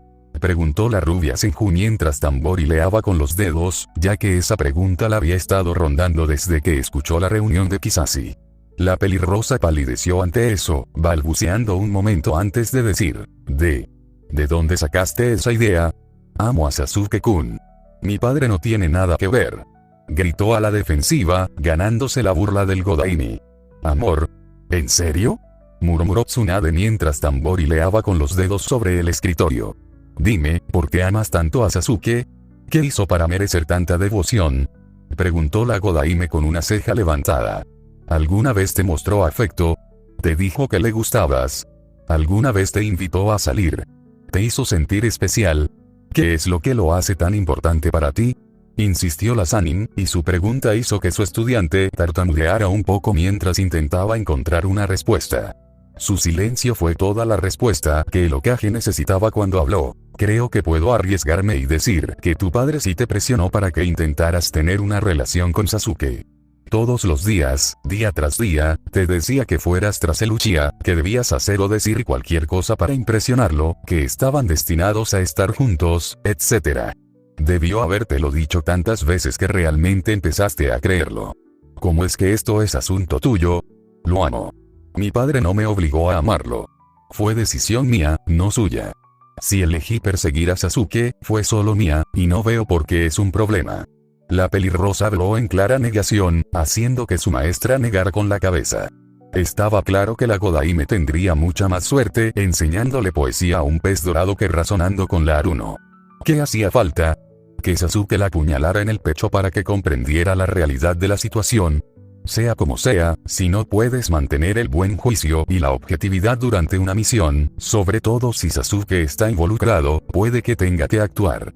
Preguntó la rubia Senju mientras tamborileaba con los dedos, ya que esa pregunta la había estado rondando desde que escuchó la reunión de Kizashi. La pelirrosa palideció ante eso, balbuceando un momento antes de decir, ¿De dónde sacaste esa idea? Amo a Sasuke-kun. Mi padre no tiene nada que ver. Gritó a la defensiva, ganándose la burla del Godaime. ¿Amor? ¿En serio? Murmuró Tsunade mientras tamborileaba con los dedos sobre el escritorio. Dime, ¿por qué amas tanto a Sasuke? ¿Qué hizo para merecer tanta devoción? Preguntó la Godaime con una ceja levantada. ¿Alguna vez te mostró afecto? ¿Te dijo que le gustabas? ¿Alguna vez te invitó a salir? ¿Te hizo sentir especial? ¿Qué es lo que lo hace tan importante para ti? Insistió la Sannin, y su pregunta hizo que su estudiante tartamudeara un poco mientras intentaba encontrar una respuesta. Su silencio fue toda la respuesta que el Hokage necesitaba cuando habló. Creo que puedo arriesgarme y decir que tu padre sí te presionó para que intentaras tener una relación con Sasuke. Todos los días, día tras día, te decía que fueras tras el Uchiha, que debías hacer o decir cualquier cosa para impresionarlo, que estaban destinados a estar juntos, etc. Debió habértelo dicho tantas veces que realmente empezaste a creerlo. ¿Cómo es que esto es asunto tuyo? Lo amo. Mi padre no me obligó a amarlo. Fue decisión mía, no suya. Si elegí perseguir a Sasuke, fue solo mía, y no veo por qué es un problema. La pelirrosa habló en clara negación, haciendo que su maestra negara con la cabeza. Estaba claro que la Godaime tendría mucha más suerte enseñándole poesía a un pez dorado que razonando con la Aruno. ¿Qué hacía falta? Que Sasuke la apuñalara en el pecho para que comprendiera la realidad de la situación. Sea como sea, si no puedes mantener el buen juicio y la objetividad durante una misión, sobre todo si Sasuke está involucrado, puede que tenga que actuar.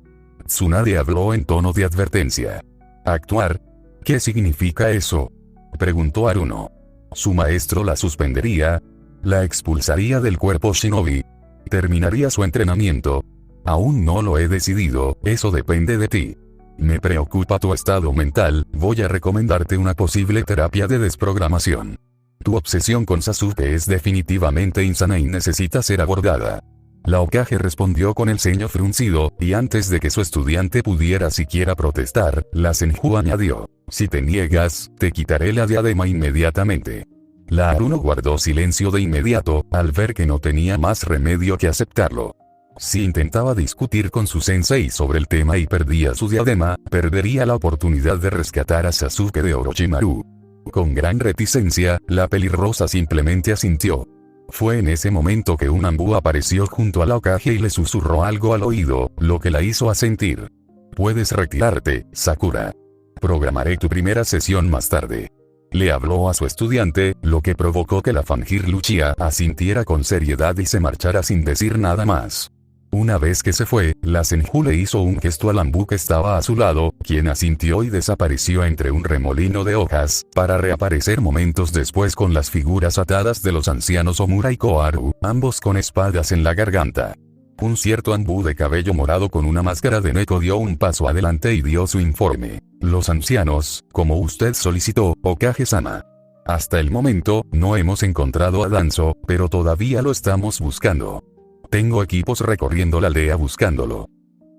Tsunade habló en tono de advertencia. ¿Actuar? ¿Qué significa eso? Preguntó Aruno. Su maestro la suspendería. La expulsaría del cuerpo shinobi. Terminaría su entrenamiento. Aún no lo he decidido, eso depende de ti. Me preocupa tu estado mental, voy a recomendarte una posible terapia de desprogramación. Tu obsesión con Sasuke es definitivamente insana y necesita ser abordada. La Hokage respondió con el ceño fruncido, y antes de que su estudiante pudiera siquiera protestar, la Senju añadió, si te niegas, te quitaré la diadema inmediatamente. La Aruno guardó silencio de inmediato, al ver que no tenía más remedio que aceptarlo. Si intentaba discutir con su sensei sobre el tema y perdía su diadema, perdería la oportunidad de rescatar a Sasuke de Orochimaru. Con gran reticencia, la pelirrosa simplemente asintió. Fue en ese momento que un Anbu apareció junto a la Hokage y le susurró algo al oído, lo que la hizo asentir. Puedes retirarte, Sakura. Programaré tu primera sesión más tarde. Le habló a su estudiante, lo que provocó que la Fangir Uchiha asintiera con seriedad y se marchara sin decir nada más. Una vez que se fue, la Senju le hizo un gesto al Anbu que estaba a su lado, quien asintió y desapareció entre un remolino de hojas, para reaparecer momentos después con las figuras atadas de los ancianos Omura y Koharu, ambos con espadas en la garganta. Un cierto Anbu de cabello morado con una máscara de Neko dio un paso adelante y dio su informe. Los ancianos, como usted solicitó, Hokage-sama. Hasta el momento, no hemos encontrado a Danzo, pero todavía lo estamos buscando. Tengo equipos recorriendo la aldea buscándolo.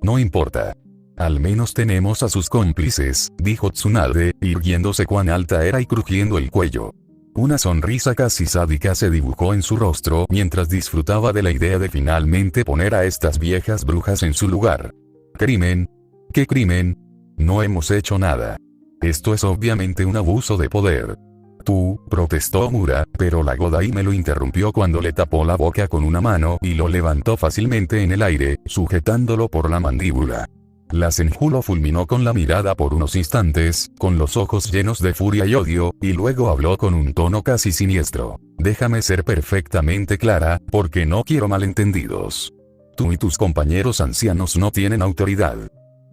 No importa. Al menos tenemos a sus cómplices, dijo Tsunade, irguiéndose cuán alta era y crujiendo el cuello. Una sonrisa casi sádica se dibujó en su rostro mientras disfrutaba de la idea de finalmente poner a estas viejas brujas en su lugar. ¿Crimen? ¿Qué crimen? No hemos hecho nada. Esto es obviamente un abuso de poder. Tú, protestó Omura, pero la Godaime lo interrumpió cuando le tapó la boca con una mano y lo levantó fácilmente en el aire, sujetándolo por la mandíbula. La Senju lo fulminó con la mirada por unos instantes, con los ojos llenos de furia y odio, y luego habló con un tono casi siniestro. Déjame ser perfectamente clara, porque no quiero malentendidos. Tú y tus compañeros ancianos no tienen autoridad.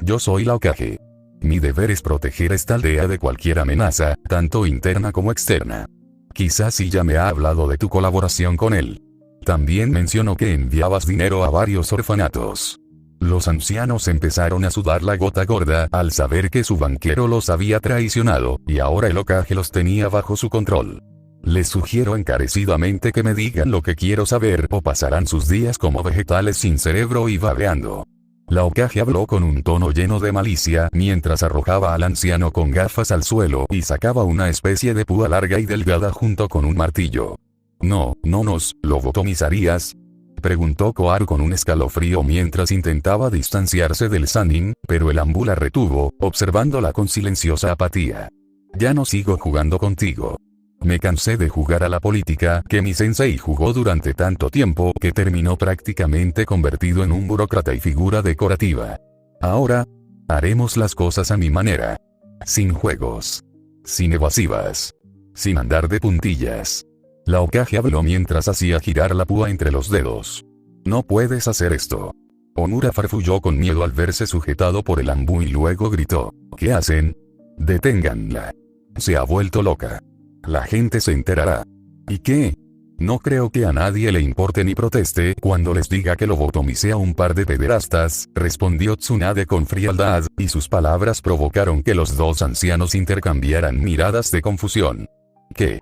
Yo soy la Hokage. Mi deber es proteger esta aldea de cualquier amenaza, tanto interna como externa. Quizás ella me ha hablado de tu colaboración con él. También mencionó que enviabas dinero a varios orfanatos. Los ancianos empezaron a sudar la gota gorda al saber que su banquero los había traicionado, y ahora el Hokage los tenía bajo su control. Les sugiero encarecidamente que me digan lo que quiero saber o pasarán sus días como vegetales sin cerebro y babeando. La Hokage habló con un tono lleno de malicia mientras arrojaba al anciano con gafas al suelo y sacaba una especie de púa larga y delgada junto con un martillo. ¿No nos lobotomizarías?, preguntó Koharu con un escalofrío mientras intentaba distanciarse del Sannin, pero el Anbu la retuvo, observándola con silenciosa apatía. Ya no sigo jugando contigo. Me cansé de jugar a la política que mi sensei jugó durante tanto tiempo que terminó prácticamente convertido en un burócrata y figura decorativa. Ahora, haremos las cosas a mi manera. Sin juegos. Sin evasivas. Sin andar de puntillas. La Hokage habló mientras hacía girar la púa entre los dedos. No puedes hacer esto. Omura farfulló con miedo al verse sujetado por el Anbu y luego gritó. ¿Qué hacen? Deténganla. Se ha vuelto loca. La gente se enterará. ¿Y qué? No creo que a nadie le importe ni proteste cuando les diga que lobotomicé a un par de pederastas, respondió Tsunade con frialdad, y sus palabras provocaron que los dos ancianos intercambiaran miradas de confusión. ¿Qué?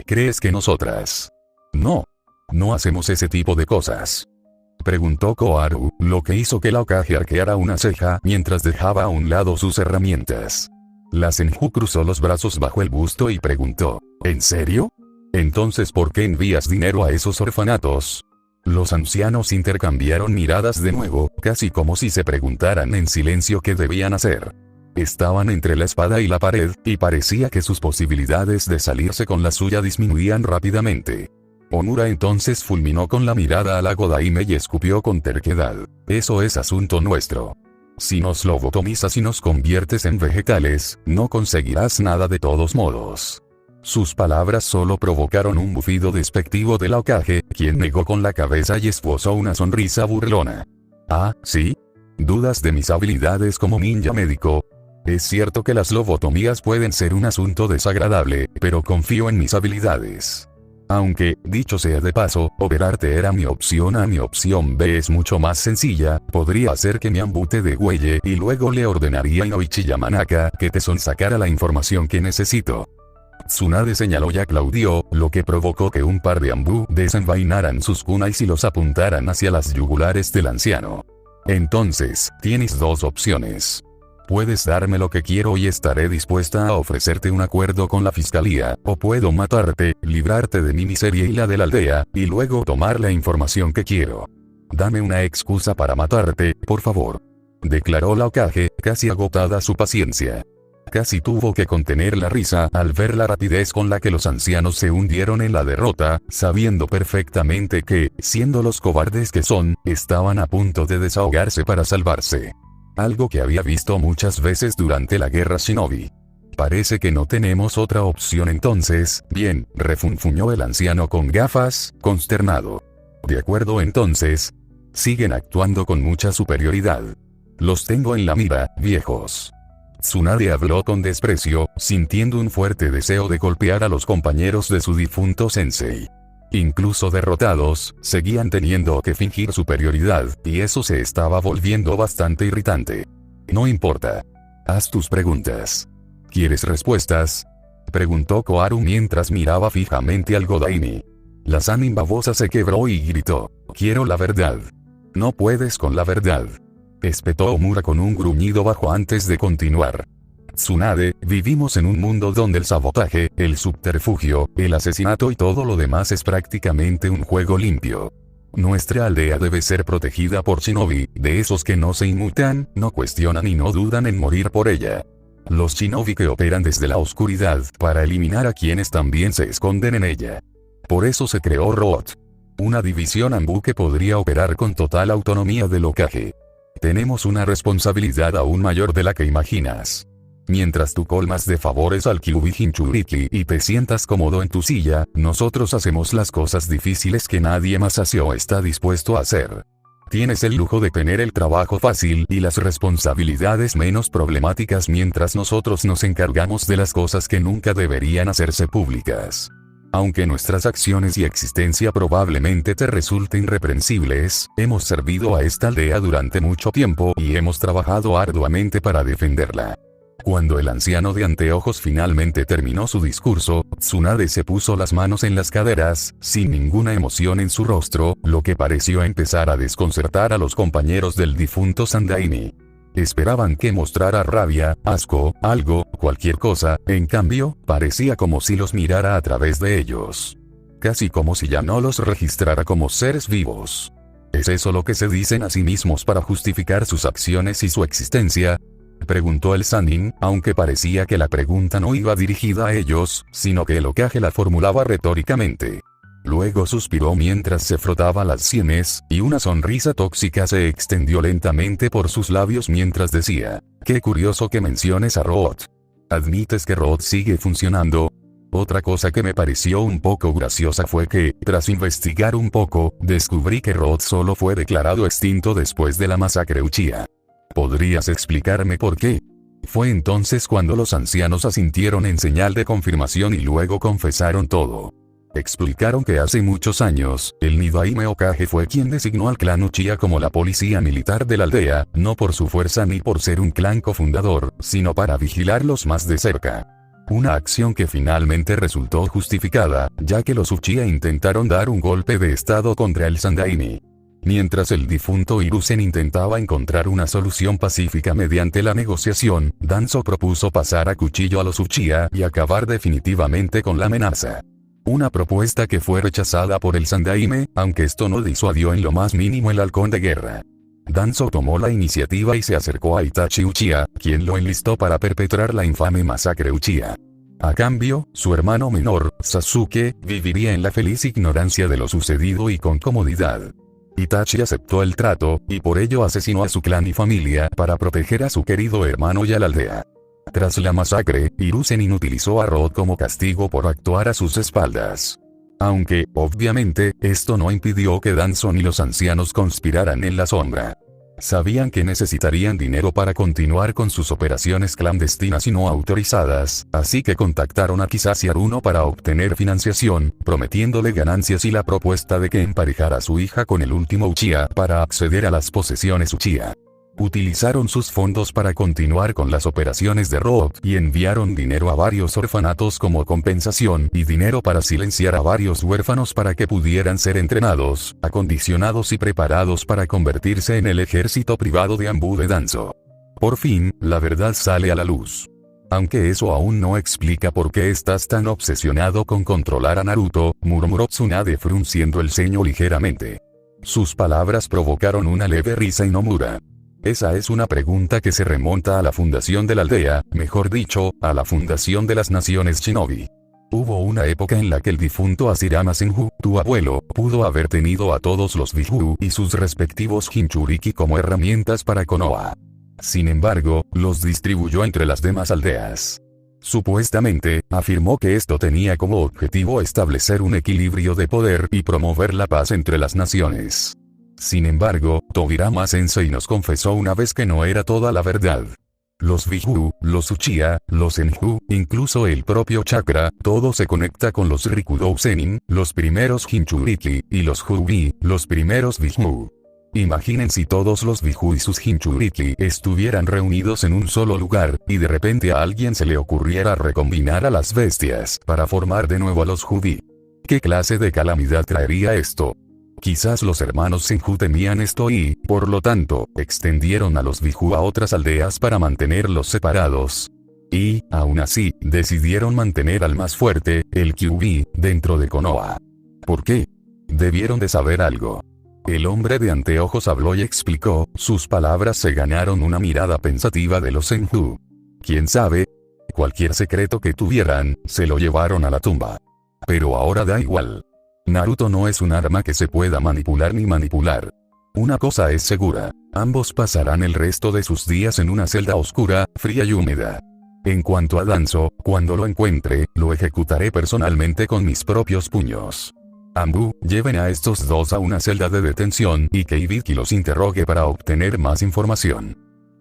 ¿Crees que nosotras? No hacemos ese tipo de cosas. Preguntó Koharu, lo que hizo que la Hokage arqueara una ceja mientras dejaba a un lado sus herramientas. La Senju cruzó los brazos bajo el busto y preguntó, ¿en serio? Entonces ¿por qué envías dinero a esos orfanatos? Los ancianos intercambiaron miradas de nuevo, casi como si se preguntaran en silencio qué debían hacer. Estaban entre la espada y la pared, y parecía que sus posibilidades de salirse con la suya disminuían rápidamente. Omura entonces fulminó con la mirada a la Godaime y escupió con terquedad. Eso es asunto nuestro. Si nos lobotomizas y nos conviertes en vegetales, no conseguirás nada de todos modos. Sus palabras solo provocaron un bufido despectivo de la Hokage, quien negó con la cabeza y esbozó una sonrisa burlona. Ah, ¿sí? ¿Dudas de mis habilidades como ninja médico? Es cierto que las lobotomías pueden ser un asunto desagradable, pero confío en mis habilidades. Aunque, dicho sea de paso, operarte era mi opción A. Mi opción B es mucho más sencilla, podría hacer que me ambute de güelle y luego le ordenaría a Inoichi Yamanaka que te sonsacara la información que necesito. Tsunade señaló y aplaudió, lo que provocó que un par de Anbu desenvainaran sus kunais y los apuntaran hacia las yugulares del anciano. Entonces, tienes dos opciones. Puedes darme lo que quiero y estaré dispuesta a ofrecerte un acuerdo con la fiscalía, o puedo matarte, librarte de mi miseria y la de la aldea, y luego tomar la información que quiero. Dame una excusa para matarte, por favor. Declaró la Hokage, casi agotada su paciencia. Casi tuvo que contener la risa al ver la rapidez con la que los ancianos se hundieron en la derrota, sabiendo perfectamente que, siendo los cobardes que son, estaban a punto de desahogarse para salvarse. Algo que había visto muchas veces durante la guerra Shinobi. Parece que no tenemos otra opción entonces. Bien, refunfuñó el anciano con gafas, consternado. De acuerdo entonces. Siguen actuando con mucha superioridad. Los tengo en la mira, viejos. Tsunade habló con desprecio, sintiendo un fuerte deseo de golpear a los compañeros de su difunto sensei. Incluso derrotados, seguían teniendo que fingir superioridad, y eso se estaba volviendo bastante irritante. No importa. Haz tus preguntas. ¿Quieres respuestas? Preguntó Koharu mientras miraba fijamente al Godaime. La Sannin babosa se quebró y gritó. Quiero la verdad. No puedes con la verdad. Espetó Omura con un gruñido bajo antes de continuar. Tsunade, vivimos en un mundo donde el sabotaje, el subterfugio, el asesinato y todo lo demás es prácticamente un juego limpio. Nuestra aldea debe ser protegida por shinobi, de esos que no se inmutan, no cuestionan y no dudan en morir por ella. Los shinobi que operan desde la oscuridad para eliminar a quienes también se esconden en ella. Por eso se creó ROT. Una división Anbu que podría operar con total autonomía del Hokage. Tenemos una responsabilidad aún mayor de la que imaginas. Mientras tú colmas de favores al Kyuubi Jinchuriki y te sientas cómodo en tu silla, nosotros hacemos las cosas difíciles que nadie más hace o está dispuesto a hacer. Tienes el lujo de tener el trabajo fácil y las responsabilidades menos problemáticas mientras nosotros nos encargamos de las cosas que nunca deberían hacerse públicas. Aunque nuestras acciones y existencia probablemente te resulten irreprensibles, hemos servido a esta aldea durante mucho tiempo y hemos trabajado arduamente para defenderla. Cuando el anciano de anteojos finalmente terminó su discurso, Tsunade se puso las manos en las caderas, sin ninguna emoción en su rostro, lo que pareció empezar a desconcertar a los compañeros del difunto Sandaime. Esperaban que mostrara rabia, asco, algo, cualquier cosa, en cambio, parecía como si los mirara a través de ellos. Casi como si ya no los registrara como seres vivos. ¿Es eso lo que se dicen a sí mismos para justificar sus acciones y su existencia?, preguntó el Sannin, aunque parecía que la pregunta no iba dirigida a ellos, sino que el Hokage la formulaba retóricamente. Luego suspiró mientras se frotaba las sienes, y una sonrisa tóxica se extendió lentamente por sus labios mientras decía: «Qué curioso que menciones a Roth. ¿Admites que Roth sigue funcionando?». Otra cosa que me pareció un poco graciosa fue que, tras investigar un poco, descubrí que Roth solo fue declarado extinto después de la masacre Uchiha. ¿Podrías explicarme por qué? Fue entonces cuando los ancianos asintieron en señal de confirmación y luego confesaron todo. Explicaron que hace muchos años, el Nidaime Hokage fue quien designó al clan Uchiha como la policía militar de la aldea, no por su fuerza ni por ser un clan cofundador, sino para vigilarlos más de cerca. Una acción que finalmente resultó justificada, ya que los Uchiha intentaron dar un golpe de estado contra el Sandaime. Mientras el difunto Hiruzen intentaba encontrar una solución pacífica mediante la negociación, Danzo propuso pasar a cuchillo a los Uchiha y acabar definitivamente con la amenaza. Una propuesta que fue rechazada por el Sandaime, aunque esto no disuadió en lo más mínimo el halcón de guerra. Danzo tomó la iniciativa y se acercó a Itachi Uchiha, quien lo enlistó para perpetrar la infame masacre Uchiha. A cambio, su hermano menor, Sasuke, viviría en la feliz ignorancia de lo sucedido y con comodidad. Itachi aceptó el trato, y por ello asesinó a su clan y familia para proteger a su querido hermano y a la aldea. Tras la masacre, Hiruzen utilizó a Roth como castigo por actuar a sus espaldas. Aunque, obviamente, esto no impidió que Danzo ni los ancianos conspiraran en la sombra. Sabían que necesitarían dinero para continuar con sus operaciones clandestinas y no autorizadas, así que contactaron a Kizashi Haruno para obtener financiación, prometiéndole ganancias y la propuesta de que emparejara a su hija con el último Uchiha para acceder a las posesiones Uchiha. Utilizaron sus fondos para continuar con las operaciones de Roth y enviaron dinero a varios orfanatos como compensación y dinero para silenciar a varios huérfanos para que pudieran ser entrenados, acondicionados y preparados para convertirse en el ejército privado de Anbu de Danzo. Por fin, la verdad sale a la luz. Aunque eso aún no explica por qué estás tan obsesionado con controlar a Naruto, murmuró Tsunade frunciendo el ceño ligeramente. Sus palabras provocaron una leve risa en Nomura. Esa es una pregunta que se remonta a la fundación de la aldea, mejor dicho, a la fundación de las naciones Shinobi. Hubo una época en la que el difunto Hashirama Senju, tu abuelo, pudo haber tenido a todos los Biju y sus respectivos Jinchuriki como herramientas para Konoha. Sin embargo, los distribuyó entre las demás aldeas. Supuestamente, afirmó que esto tenía como objetivo establecer un equilibrio de poder y promover la paz entre las naciones. Sin embargo, Tobirama Sensei nos confesó una vez que no era toda la verdad. Los Biju, los Uchiha, los Senju, incluso el propio chakra, todo se conecta con los Rikudou Zenin, los primeros Jinchuriki, y los Jubi, los primeros Biju. Imaginen si todos los Biju y sus Jinchuriki estuvieran reunidos en un solo lugar, y de repente a alguien se le ocurriera recombinar a las bestias para formar de nuevo a los Jubi. ¿Qué clase de calamidad traería esto? Quizás los hermanos Senju temían esto y, por lo tanto, extendieron a los Biju a otras aldeas para mantenerlos separados. Y, aún así, decidieron mantener al más fuerte, el Kyuubi, dentro de Konoha. ¿Por qué? Debieron de saber algo. El hombre de anteojos habló y explicó, sus palabras se ganaron una mirada pensativa de los Senju. ¿Quién sabe? Cualquier secreto que tuvieran, se lo llevaron a la tumba. Pero ahora da igual. Naruto no es un arma que se pueda manipular ni manipular. Una cosa es segura, ambos pasarán el resto de sus días en una celda oscura, fría y húmeda. En cuanto a Danzo, cuando lo encuentre, lo ejecutaré personalmente con mis propios puños. Anbu, lleven a estos dos a una celda de detención y que Ibiki los interrogue para obtener más información.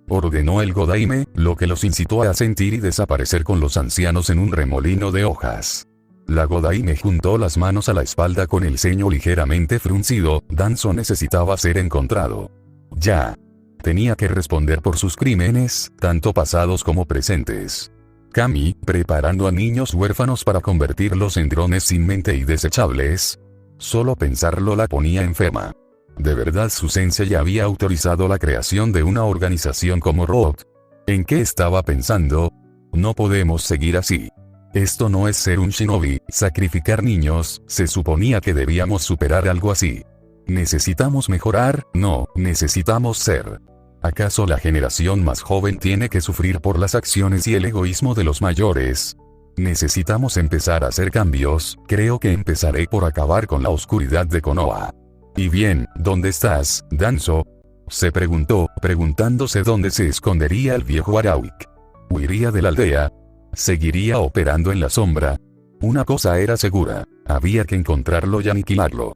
Ordenó el Godaime, lo que los incitó a asentir y desaparecer con los ancianos en un remolino de hojas. La Godaime juntó las manos a la espalda con el ceño ligeramente fruncido. Danzo necesitaba ser encontrado. Ya. Tenía que responder por sus crímenes, tanto pasados como presentes. Kami, preparando a niños huérfanos para convertirlos en drones sin mente y desechables. Solo pensarlo la ponía enferma. ¿De verdad su sensei ya había autorizado la creación de una organización como ROT? ¿En qué estaba pensando? No podemos seguir así. Esto no es ser un shinobi, sacrificar niños. Se suponía que debíamos superar algo así. ¿Necesitamos mejorar? No, necesitamos ser. ¿Acaso la generación más joven tiene que sufrir por las acciones y el egoísmo de los mayores? Necesitamos empezar a hacer cambios. Creo que empezaré por acabar con la oscuridad de Konoha. ¿Y bien, dónde estás, Danzo? Se preguntó, preguntándose dónde se escondería el viejo Arawik. ¿Huiría de la aldea? ¿Seguiría operando en la sombra? Una cosa era segura, había que encontrarlo y aniquilarlo.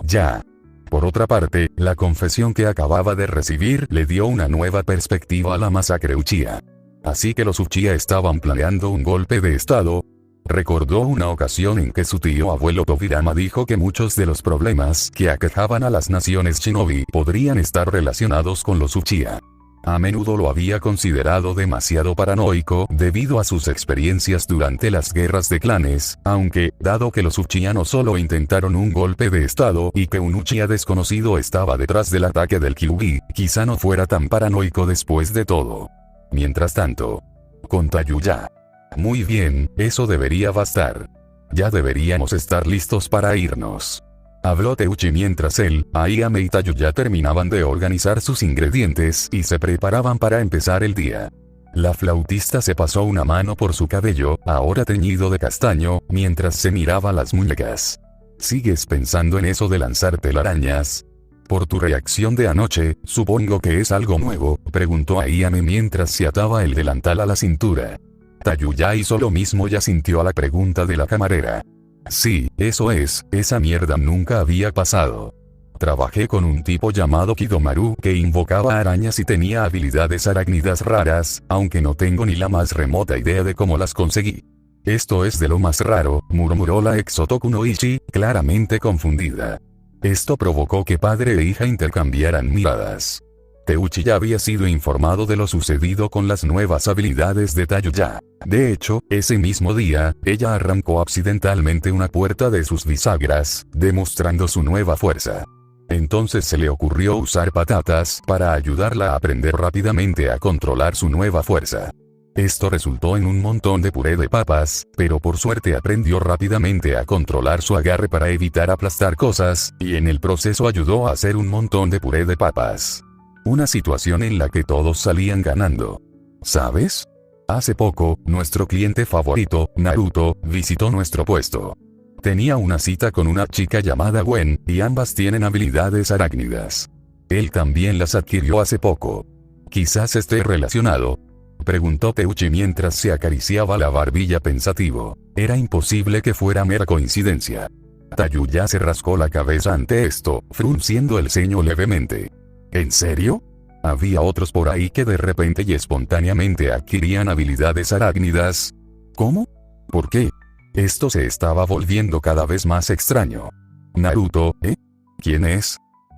Ya. Por otra parte, la confesión que acababa de recibir le dio una nueva perspectiva a la masacre Uchiha. Así que los Uchiha estaban planeando un golpe de estado. Recordó una ocasión en que su tío abuelo Tobirama dijo que muchos de los problemas que aquejaban a las naciones shinobi podrían estar relacionados con los Uchiha. A menudo lo había considerado demasiado paranoico debido a sus experiencias durante las guerras de clanes, aunque, dado que los Uchiha no solo intentaron un golpe de estado y que un Uchiha desconocido estaba detrás del ataque del Kyuubi, quizá no fuera tan paranoico después de todo. Mientras tanto, con Tayuya. Muy bien, eso debería bastar. Ya deberíamos estar listos para irnos. Habló Teuchi mientras él, Ayame y Tayuya terminaban de organizar sus ingredientes y se preparaban para empezar el día. La flautista se pasó una mano por su cabello, ahora teñido de castaño, mientras se miraba las muñecas. ¿Sigues pensando en eso de lanzar telarañas? Por tu reacción de anoche, supongo que es algo nuevo, preguntó Ayame mientras se ataba el delantal a la cintura. Tayuya hizo lo mismo y asintió a la pregunta de la camarera. Sí, eso es, esa mierda nunca había pasado. Trabajé con un tipo llamado Kidomaru que invocaba arañas y tenía habilidades arácnidas raras, aunque no tengo ni la más remota idea de cómo las conseguí. Esto es de lo más raro, murmuró la ex Otoku no Ichi, claramente confundida. Esto provocó que padre e hija intercambiaran miradas. Teuchi ya había sido informado de lo sucedido con las nuevas habilidades de Tayuya. De hecho, ese mismo día, ella arrancó accidentalmente una puerta de sus bisagras, demostrando su nueva fuerza. Entonces se le ocurrió usar patatas para ayudarla a aprender rápidamente a controlar su nueva fuerza. Esto resultó en un montón de puré de papas, pero por suerte aprendió rápidamente a controlar su agarre para evitar aplastar cosas, y en el proceso ayudó a hacer un montón de puré de papas. Una situación en la que todos salían ganando. ¿Sabes? Hace poco, nuestro cliente favorito, Naruto, visitó nuestro puesto. Tenía una cita con una chica llamada Gwen, y ambas tienen habilidades arácnidas. Él también las adquirió hace poco. ¿Quizás esté relacionado? Preguntó Teuchi mientras se acariciaba la barbilla pensativo. Era imposible que fuera mera coincidencia. Tayuya se rascó la cabeza ante esto, frunciendo el ceño levemente. ¿En serio? ¿Había otros por ahí que de repente y espontáneamente adquirían habilidades arácnidas? ¿Cómo? ¿Por qué? Esto se estaba volviendo cada vez más extraño. Naruto, ¿eh? ¿Quién es?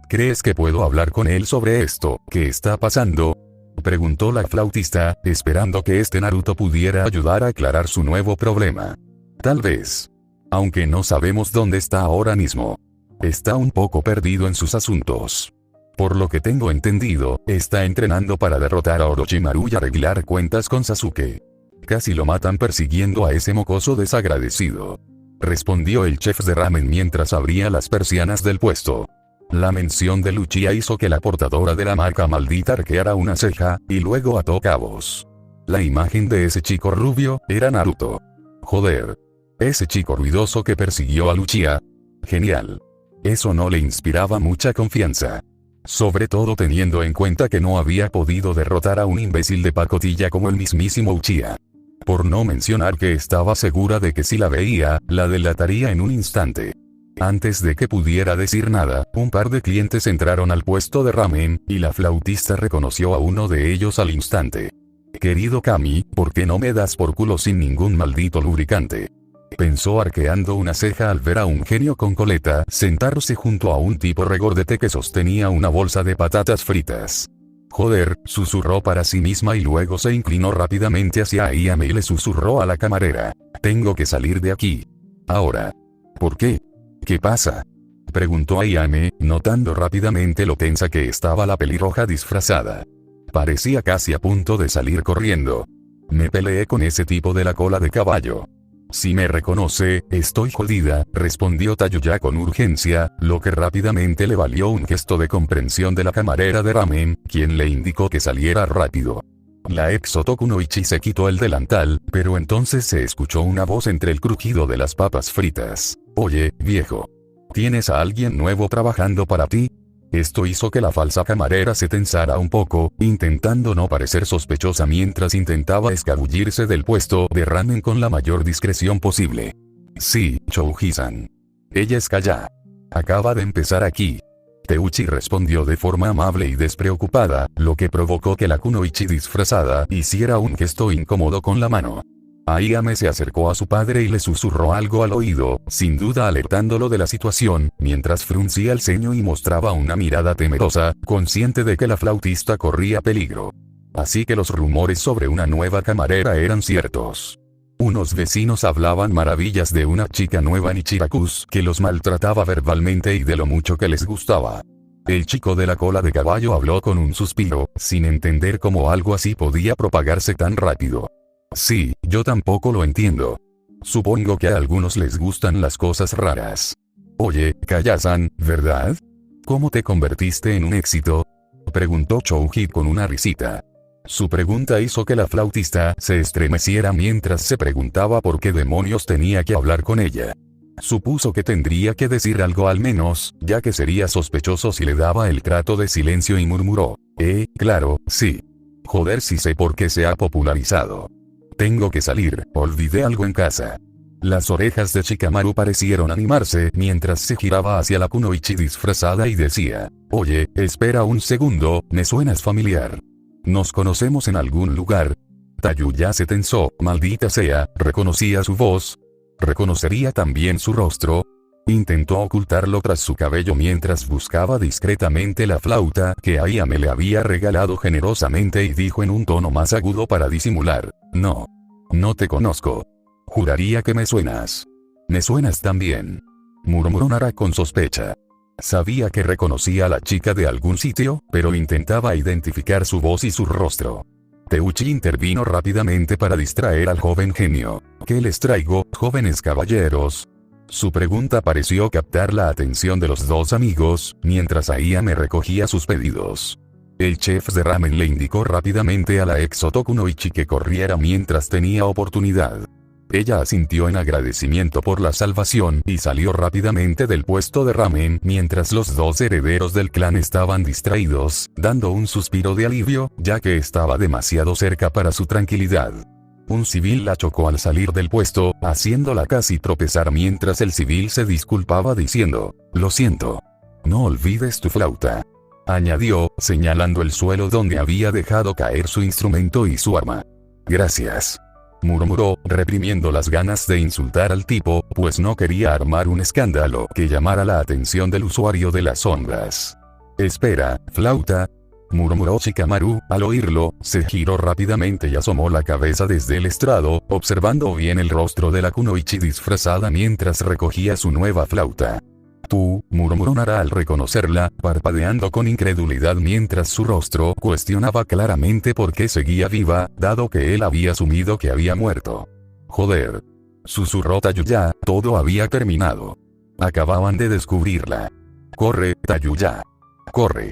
¿Crees que puedo hablar con él sobre esto? ¿Qué está pasando? Preguntó la flautista, esperando que este Naruto pudiera ayudar a aclarar su nuevo problema. Tal vez. Aunque no sabemos dónde está ahora mismo. Está un poco perdido en sus asuntos. Por lo que tengo entendido, está entrenando para derrotar a Orochimaru y arreglar cuentas con Sasuke. Casi lo matan persiguiendo a ese mocoso desagradecido. Respondió el chef de ramen mientras abría las persianas del puesto. La mención de Uchiha hizo que la portadora de la marca maldita arqueara una ceja, y luego ató cabos. La imagen de ese chico rubio, era Naruto. Joder. Ese chico ruidoso que persiguió a Uchiha. Genial. Eso no le inspiraba mucha confianza. Sobre todo teniendo en cuenta que no había podido derrotar a un imbécil de pacotilla como el mismísimo Uchiha. Por no mencionar que estaba segura de que si la veía, la delataría en un instante. Antes de que pudiera decir nada, un par de clientes entraron al puesto de ramen, y la flautista reconoció a uno de ellos al instante. «Querido Kami, ¿por qué no me das por culo sin ningún maldito lubricante?», pensó arqueando una ceja al ver a un genio con coleta sentarse junto a un tipo regordete que sostenía una bolsa de patatas fritas. «Joder», susurró para sí misma y luego se inclinó rápidamente hacia Ayame y le susurró a la camarera: «Tengo que salir de aquí. Ahora». «¿Por qué? ¿Qué pasa?», preguntó Ayame, notando rápidamente lo tensa que estaba la pelirroja disfrazada. Parecía casi a punto de salir corriendo. «Me peleé con ese tipo de la cola de caballo. Si me reconoce, estoy jodida», respondió Tayuya con urgencia, lo que rápidamente le valió un gesto de comprensión de la camarera de ramen, quien le indicó que saliera rápido. La ex Otoku no Ichi se quitó el delantal, pero entonces se escuchó una voz entre el crujido de las papas fritas. «Oye, viejo. ¿Tienes a alguien nuevo trabajando para ti?». Esto hizo que la falsa camarera se tensara un poco, intentando no parecer sospechosa mientras intentaba escabullirse del puesto de ramen con la mayor discreción posible. «Sí, Chouji-san. Ella es Kaya. Acaba de empezar aquí». Teuchi respondió de forma amable y despreocupada, lo que provocó que la kunoichi disfrazada hiciera un gesto incómodo con la mano. Ayame se acercó a su padre y le susurró algo al oído, sin duda alertándolo de la situación, mientras fruncía el ceño y mostraba una mirada temerosa, consciente de que la flautista corría peligro. Así que los rumores sobre una nueva camarera eran ciertos. Unos vecinos hablaban maravillas de una chica nueva en Ichirakus que los maltrataba verbalmente y de lo mucho que les gustaba. El chico de la cola de caballo habló con un suspiro, sin entender cómo algo así podía propagarse tan rápido. «Sí, yo tampoco lo entiendo. Supongo que a algunos les gustan las cosas raras. Oye, Kaya-san, ¿verdad? ¿Cómo te convertiste en un éxito?», preguntó Chouji con una risita. Su pregunta hizo que la flautista se estremeciera mientras se preguntaba por qué demonios tenía que hablar con ella. Supuso que tendría que decir algo al menos, ya que sería sospechoso si le daba el trato de silencio y murmuró: claro, sí. Joder, si sé por qué se ha popularizado. Tengo que salir, olvidé algo en casa». Las orejas de Shikamaru parecieron animarse mientras se giraba hacia la kunoichi disfrazada y decía: «Oye, espera un segundo, me suenas familiar. ¿Nos conocemos en algún lugar?». Tayuya se tensó, maldita sea, reconocía su voz. ¿Reconocería también su rostro? Intentó ocultarlo tras su cabello mientras buscaba discretamente la flauta que Ayame le había regalado generosamente y dijo en un tono más agudo para disimular: «No. No te conozco. Juraría que me suenas». «Me suenas también», murmuró Nara con sospecha. Sabía que reconocía a la chica de algún sitio, pero intentaba identificar su voz y su rostro. Teuchi intervino rápidamente para distraer al joven genio. «¿Qué les traigo, jóvenes caballeros?». Su pregunta pareció captar la atención de los dos amigos, mientras Ayame recogía sus pedidos. El chef de ramen le indicó rápidamente a la ex Otoku no Ichi que corriera mientras tenía oportunidad. Ella asintió en agradecimiento por la salvación y salió rápidamente del puesto de ramen mientras los dos herederos del clan estaban distraídos, dando un suspiro de alivio, ya que estaba demasiado cerca para su tranquilidad. Un civil la chocó al salir del puesto, haciéndola casi tropezar mientras el civil se disculpaba diciendo: «Lo siento. No olvides tu flauta», añadió, señalando el suelo donde había dejado caer su instrumento y su arma. «Gracias», murmuró, reprimiendo las ganas de insultar al tipo, pues no quería armar un escándalo que llamara la atención del usuario de las sombras. «Espera, flauta», murmuró Shikamaru. Al oírlo, se giró rápidamente y asomó la cabeza desde el estrado, observando bien el rostro de la kunoichi disfrazada mientras recogía su nueva flauta. «Tú», murmuró Nara al reconocerla, parpadeando con incredulidad mientras su rostro cuestionaba claramente por qué seguía viva, dado que él había asumido que había muerto. «Joder», susurró Tayuya, todo había terminado. Acababan de descubrirla. «Corre, Tayuya. Corre»,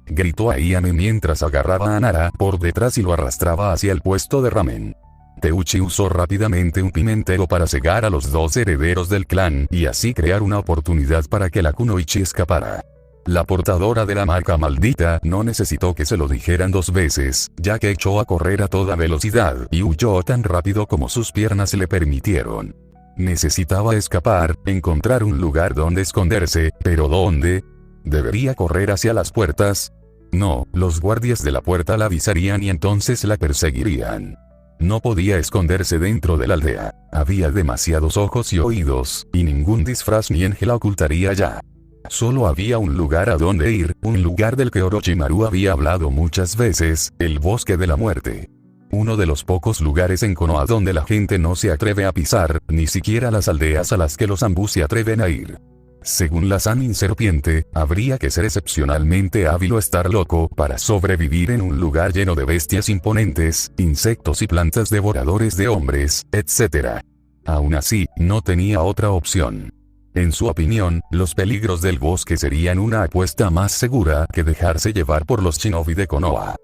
gritó Ayame mientras agarraba a Nara por detrás y lo arrastraba hacia el puesto de ramen. Teuchi usó rápidamente un pimentero para cegar a los dos herederos del clan y así crear una oportunidad para que la kunoichi escapara. La portadora de la marca maldita no necesitó que se lo dijeran 2 veces, ya que echó a correr a toda velocidad y huyó tan rápido como sus piernas le permitieron. Necesitaba escapar, encontrar un lugar donde esconderse, pero ¿dónde? ¿Debería correr hacia las puertas? No, los guardias de la puerta la avisarían y entonces la perseguirían. No podía esconderse dentro de la aldea. Había demasiados ojos y oídos, y ningún disfraz ni ángel la ocultaría ya. Solo había un lugar a donde ir, un lugar del que Orochimaru había hablado muchas veces, el Bosque de la Muerte. Uno de los pocos lugares en Konoha donde la gente no se atreve a pisar, ni siquiera las aldeas a las que los Zanbu se atreven a ir. Según la Sannin Serpiente, habría que ser excepcionalmente hábil o estar loco para sobrevivir en un lugar lleno de bestias imponentes, insectos y plantas devoradores de hombres, etc. Aún así, no tenía otra opción. En su opinión, los peligros del bosque serían una apuesta más segura que dejarse llevar por los shinobi de Konoha.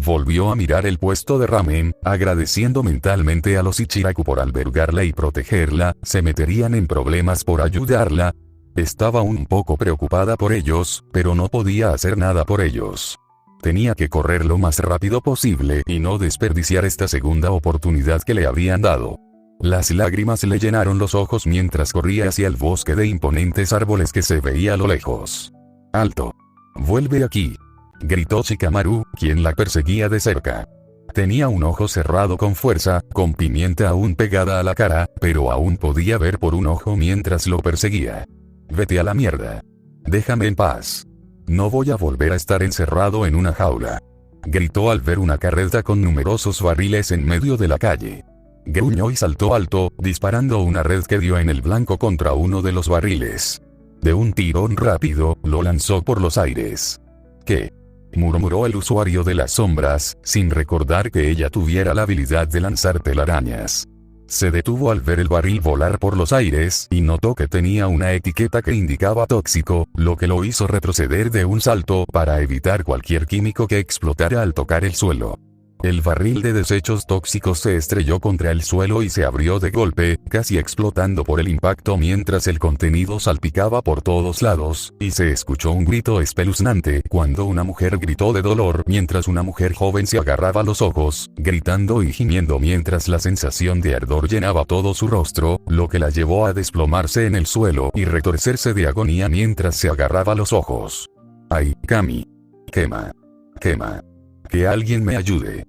Volvió a mirar el puesto de ramen, agradeciendo mentalmente a los Ichiraku por albergarla y protegerla, se meterían en problemas por ayudarla. Estaba un poco preocupada por ellos, pero no podía hacer nada por ellos. Tenía que correr lo más rápido posible y no desperdiciar esta segunda oportunidad que le habían dado. Las lágrimas le llenaron los ojos mientras corría hacia el bosque de imponentes árboles que se veía a lo lejos. ¡Alto! ¡Vuelve aquí!, gritó Shikamaru, quien la perseguía de cerca. Tenía un ojo cerrado con fuerza, con pimienta aún pegada a la cara, pero aún podía ver por un ojo mientras lo perseguía. «Vete a la mierda. Déjame en paz. No voy a volver a estar encerrado en una jaula», gritó al ver una carreta con numerosos barriles en medio de la calle. Gruñó y saltó alto, disparando una red que dio en el blanco contra uno de los barriles. De un tirón rápido, lo lanzó por los aires. «¿Qué?», murmuró el usuario de las sombras, sin recordar que ella tuviera la habilidad de lanzar telarañas. Se detuvo al ver el barril volar por los aires y notó que tenía una etiqueta que indicaba tóxico, lo que lo hizo retroceder de un salto para evitar cualquier químico que explotara al tocar el suelo. El barril de desechos tóxicos se estrelló contra el suelo y se abrió de golpe, casi explotando por el impacto mientras el contenido salpicaba por todos lados, y se escuchó un grito espeluznante cuando una mujer gritó de dolor mientras una mujer joven se agarraba los ojos, gritando y gimiendo mientras la sensación de ardor llenaba todo su rostro, lo que la llevó a desplomarse en el suelo y retorcerse de agonía mientras se agarraba los ojos. «¡Ay, Kami! ¡Quema! ¡Quema! ¡Que alguien me ayude!»,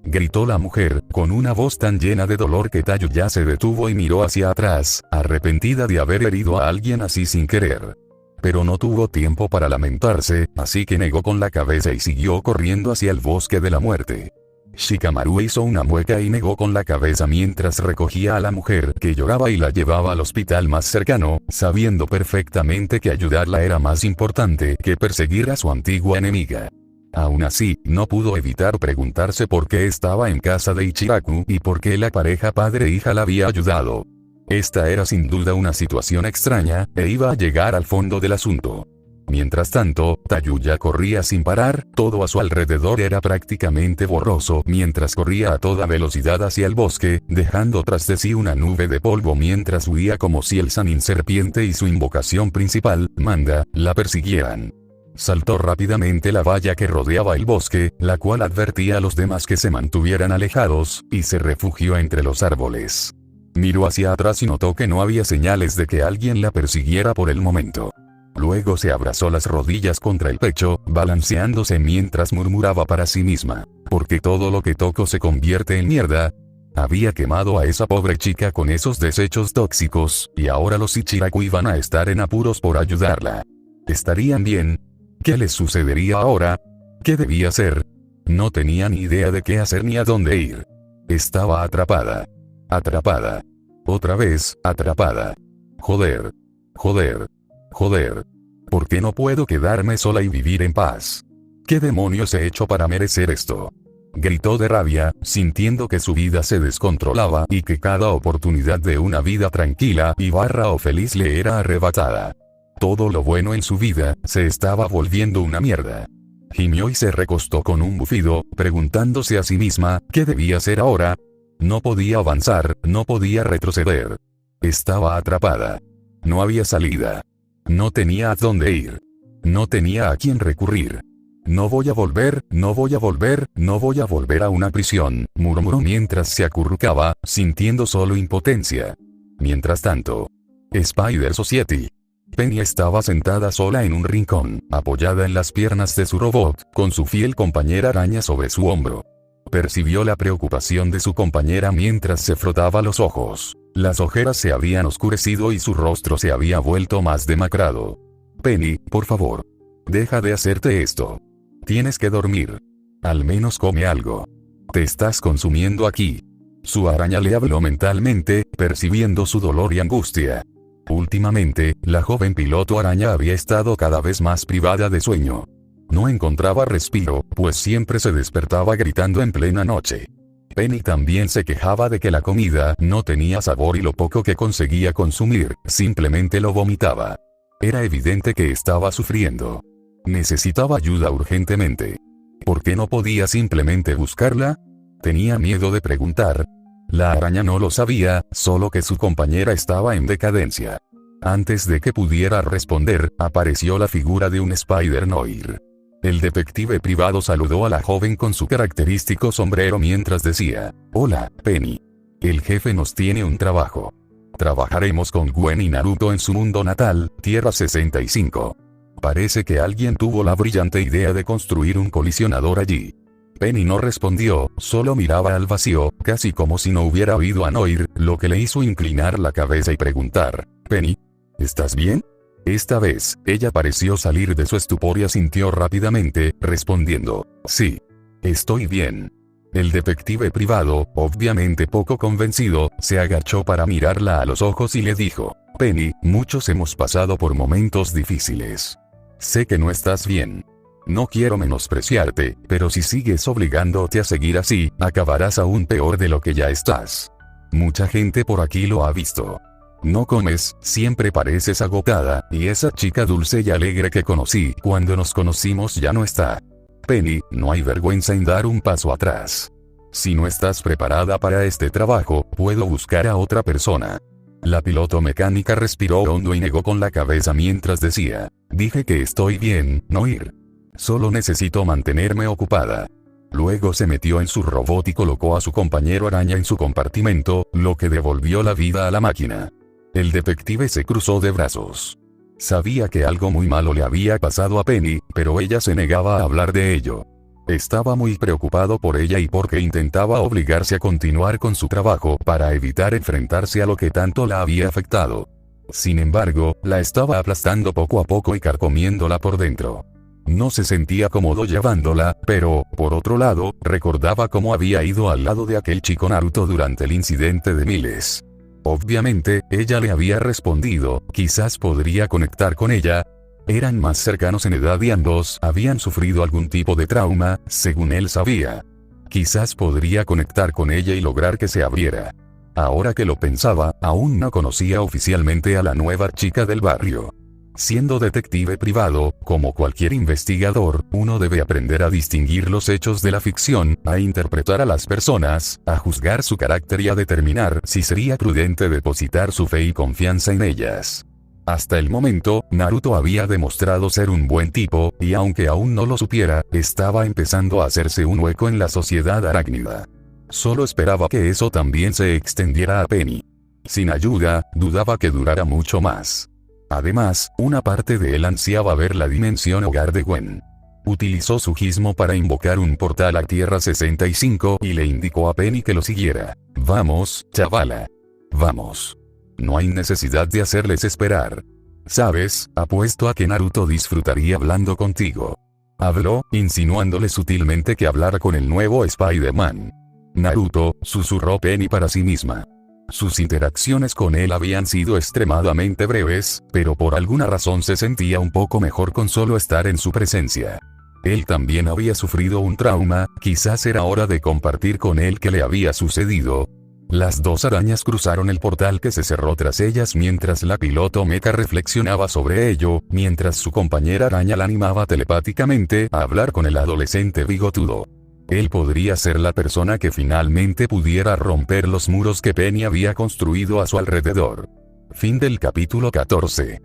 gritó la mujer, con una voz tan llena de dolor que Tayuya se detuvo y miró hacia atrás, arrepentida de haber herido a alguien así sin querer. Pero no tuvo tiempo para lamentarse, así que negó con la cabeza y siguió corriendo hacia el bosque de la muerte. Shikamaru hizo una mueca y negó con la cabeza mientras recogía a la mujer que lloraba y la llevaba al hospital más cercano, sabiendo perfectamente que ayudarla era más importante que perseguir a su antigua enemiga. Aún así, no pudo evitar preguntarse por qué estaba en casa de Ichiraku y por qué la pareja padre-hija la había ayudado. Esta era sin duda una situación extraña, e iba a llegar al fondo del asunto. Mientras tanto, Tayuya corría sin parar, todo a su alrededor era prácticamente borroso mientras corría a toda velocidad hacia el bosque, dejando tras de sí una nube de polvo mientras huía como si el Sannin Serpiente y su invocación principal, Manda, la persiguieran. Saltó rápidamente la valla que rodeaba el bosque, la cual advertía a los demás que se mantuvieran alejados, y se refugió entre los árboles. Miró hacia atrás y notó que no había señales de que alguien la persiguiera por el momento. Luego se abrazó las rodillas contra el pecho, balanceándose mientras murmuraba para sí misma: «Porque todo lo que toco se convierte en mierda». Había quemado a esa pobre chica con esos desechos tóxicos, y ahora los Ichiraku iban a estar en apuros por ayudarla. ¿Estarían bien? ¿Qué les sucedería ahora? ¿Qué debía hacer? No tenía ni idea de qué hacer ni a dónde ir. Estaba atrapada. Atrapada. Otra vez, atrapada. Joder. Joder. Joder. ¿Por qué no puedo quedarme sola y vivir en paz? ¿Qué demonios he hecho para merecer esto?, gritó de rabia, sintiendo que su vida se descontrolaba y que cada oportunidad de una vida tranquila o feliz le era arrebatada. Todo lo bueno en su vida se estaba volviendo una mierda. Gimió y se recostó con un bufido, preguntándose a sí misma, ¿qué debía hacer ahora? No podía avanzar, no podía retroceder. Estaba atrapada. No había salida. No tenía a dónde ir. No tenía a quién recurrir. No voy a volver, no voy a volver, no voy a volver a una prisión, murmuró mientras se acurrucaba, sintiendo solo impotencia. Mientras tanto, Spider Society. Penny estaba sentada sola en un rincón, apoyada en las piernas de su robot, con su fiel compañera araña sobre su hombro. Percibió la preocupación de su compañera mientras se frotaba los ojos. Las ojeras se habían oscurecido y su rostro se había vuelto más demacrado. Penny, por favor. Deja de hacerte esto. Tienes que dormir. Al menos come algo. Te estás consumiendo aquí. Su araña le habló mentalmente, percibiendo su dolor y angustia. Últimamente, la joven piloto araña había estado cada vez más privada de sueño. No encontraba respiro, pues siempre se despertaba gritando en plena noche. Penny también se quejaba de que la comida no tenía sabor y lo poco que conseguía consumir, simplemente lo vomitaba. Era evidente que estaba sufriendo. Necesitaba ayuda urgentemente. ¿Por qué no podía simplemente buscarla? Tenía miedo de preguntar. La araña no lo sabía, solo que su compañera estaba en decadencia. Antes de que pudiera responder, apareció la figura de un Spider Noir. El detective privado saludó a la joven con su característico sombrero mientras decía: «Hola, Penny. El jefe nos tiene un trabajo. Trabajaremos con Gwen y Naruto en su mundo natal, Tierra 65. Parece que alguien tuvo la brillante idea de construir un colisionador allí». Penny no respondió, solo miraba al vacío, casi como si no hubiera oído a Noir, lo que le hizo inclinar la cabeza y preguntar: «Penny, ¿estás bien?». Esta vez, ella pareció salir de su estupor y asintió rápidamente, respondiendo: «Sí. Estoy bien». El detective privado, obviamente poco convencido, se agachó para mirarla a los ojos y le dijo: «Penny, muchos hemos pasado por momentos difíciles. Sé que no estás bien. No quiero menospreciarte, pero si sigues obligándote a seguir así, acabarás aún peor de lo que ya estás. Mucha gente por aquí lo ha visto. No comes, siempre pareces agotada, y esa chica dulce y alegre que conocí cuando nos conocimos ya no está. Penny, no hay vergüenza en dar un paso atrás. Si no estás preparada para este trabajo, puedo buscar a otra persona». La piloto mecánica respiró hondo y negó con la cabeza mientras decía: «Dije que estoy bien, Noir. Solo necesito mantenerme ocupada». Luego se metió en su robot y colocó a su compañero araña en su compartimento, lo que devolvió la vida a la máquina. El detective se cruzó de brazos. Sabía que algo muy malo le había pasado a Penny, pero ella se negaba a hablar de ello. Estaba muy preocupado por ella y porque intentaba obligarse a continuar con su trabajo para evitar enfrentarse a lo que tanto la había afectado. Sin embargo, la estaba aplastando poco a poco y carcomiéndola por dentro. No se sentía cómodo llevándola, pero, por otro lado, recordaba cómo había ido al lado de aquel chico Naruto durante el incidente de Miles. Obviamente, ella le había respondido, quizás podría conectar con ella. Eran más cercanos en edad y ambos habían sufrido algún tipo de trauma, según él sabía. Quizás podría conectar con ella y lograr que se abriera. Ahora que lo pensaba, aún no conocía oficialmente a la nueva chica del barrio. Siendo detective privado, como cualquier investigador, uno debe aprender a distinguir los hechos de la ficción, a interpretar a las personas, a juzgar su carácter y a determinar si sería prudente depositar su fe y confianza en ellas. Hasta el momento, Naruto había demostrado ser un buen tipo, y aunque aún no lo supiera, estaba empezando a hacerse un hueco en la sociedad arácnida. Solo esperaba que eso también se extendiera a Penny. Sin ayuda, dudaba que durara mucho más. Además, una parte de él ansiaba ver la dimensión hogar de Gwen. Utilizó su gizmo para invocar un portal a Tierra 65 y le indicó a Penny que lo siguiera. «Vamos, chavala. Vamos. No hay necesidad de hacerles esperar. Sabes, apuesto a que Naruto disfrutaría hablando contigo». Habló, insinuándole sutilmente que hablara con el nuevo Spider-Man. «Naruto», susurró Penny para sí misma. Sus interacciones con él habían sido extremadamente breves, pero por alguna razón se sentía un poco mejor con solo estar en su presencia. Él también había sufrido un trauma, quizás era hora de compartir con él qué le había sucedido. Las dos arañas cruzaron el portal que se cerró tras ellas mientras la piloto meca reflexionaba sobre ello, mientras su compañera araña la animaba telepáticamente a hablar con el adolescente bigotudo. Él podría ser la persona que finalmente pudiera romper los muros que Penny había construido a su alrededor. Fin del capítulo 14.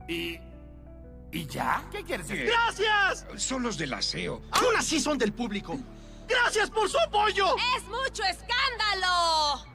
¿Y ya? ¿Qué quieres decir? ¡Gracias! Son los del aseo. Aún así son del público. ¡Gracias por su apoyo! ¡Es mucho escándalo!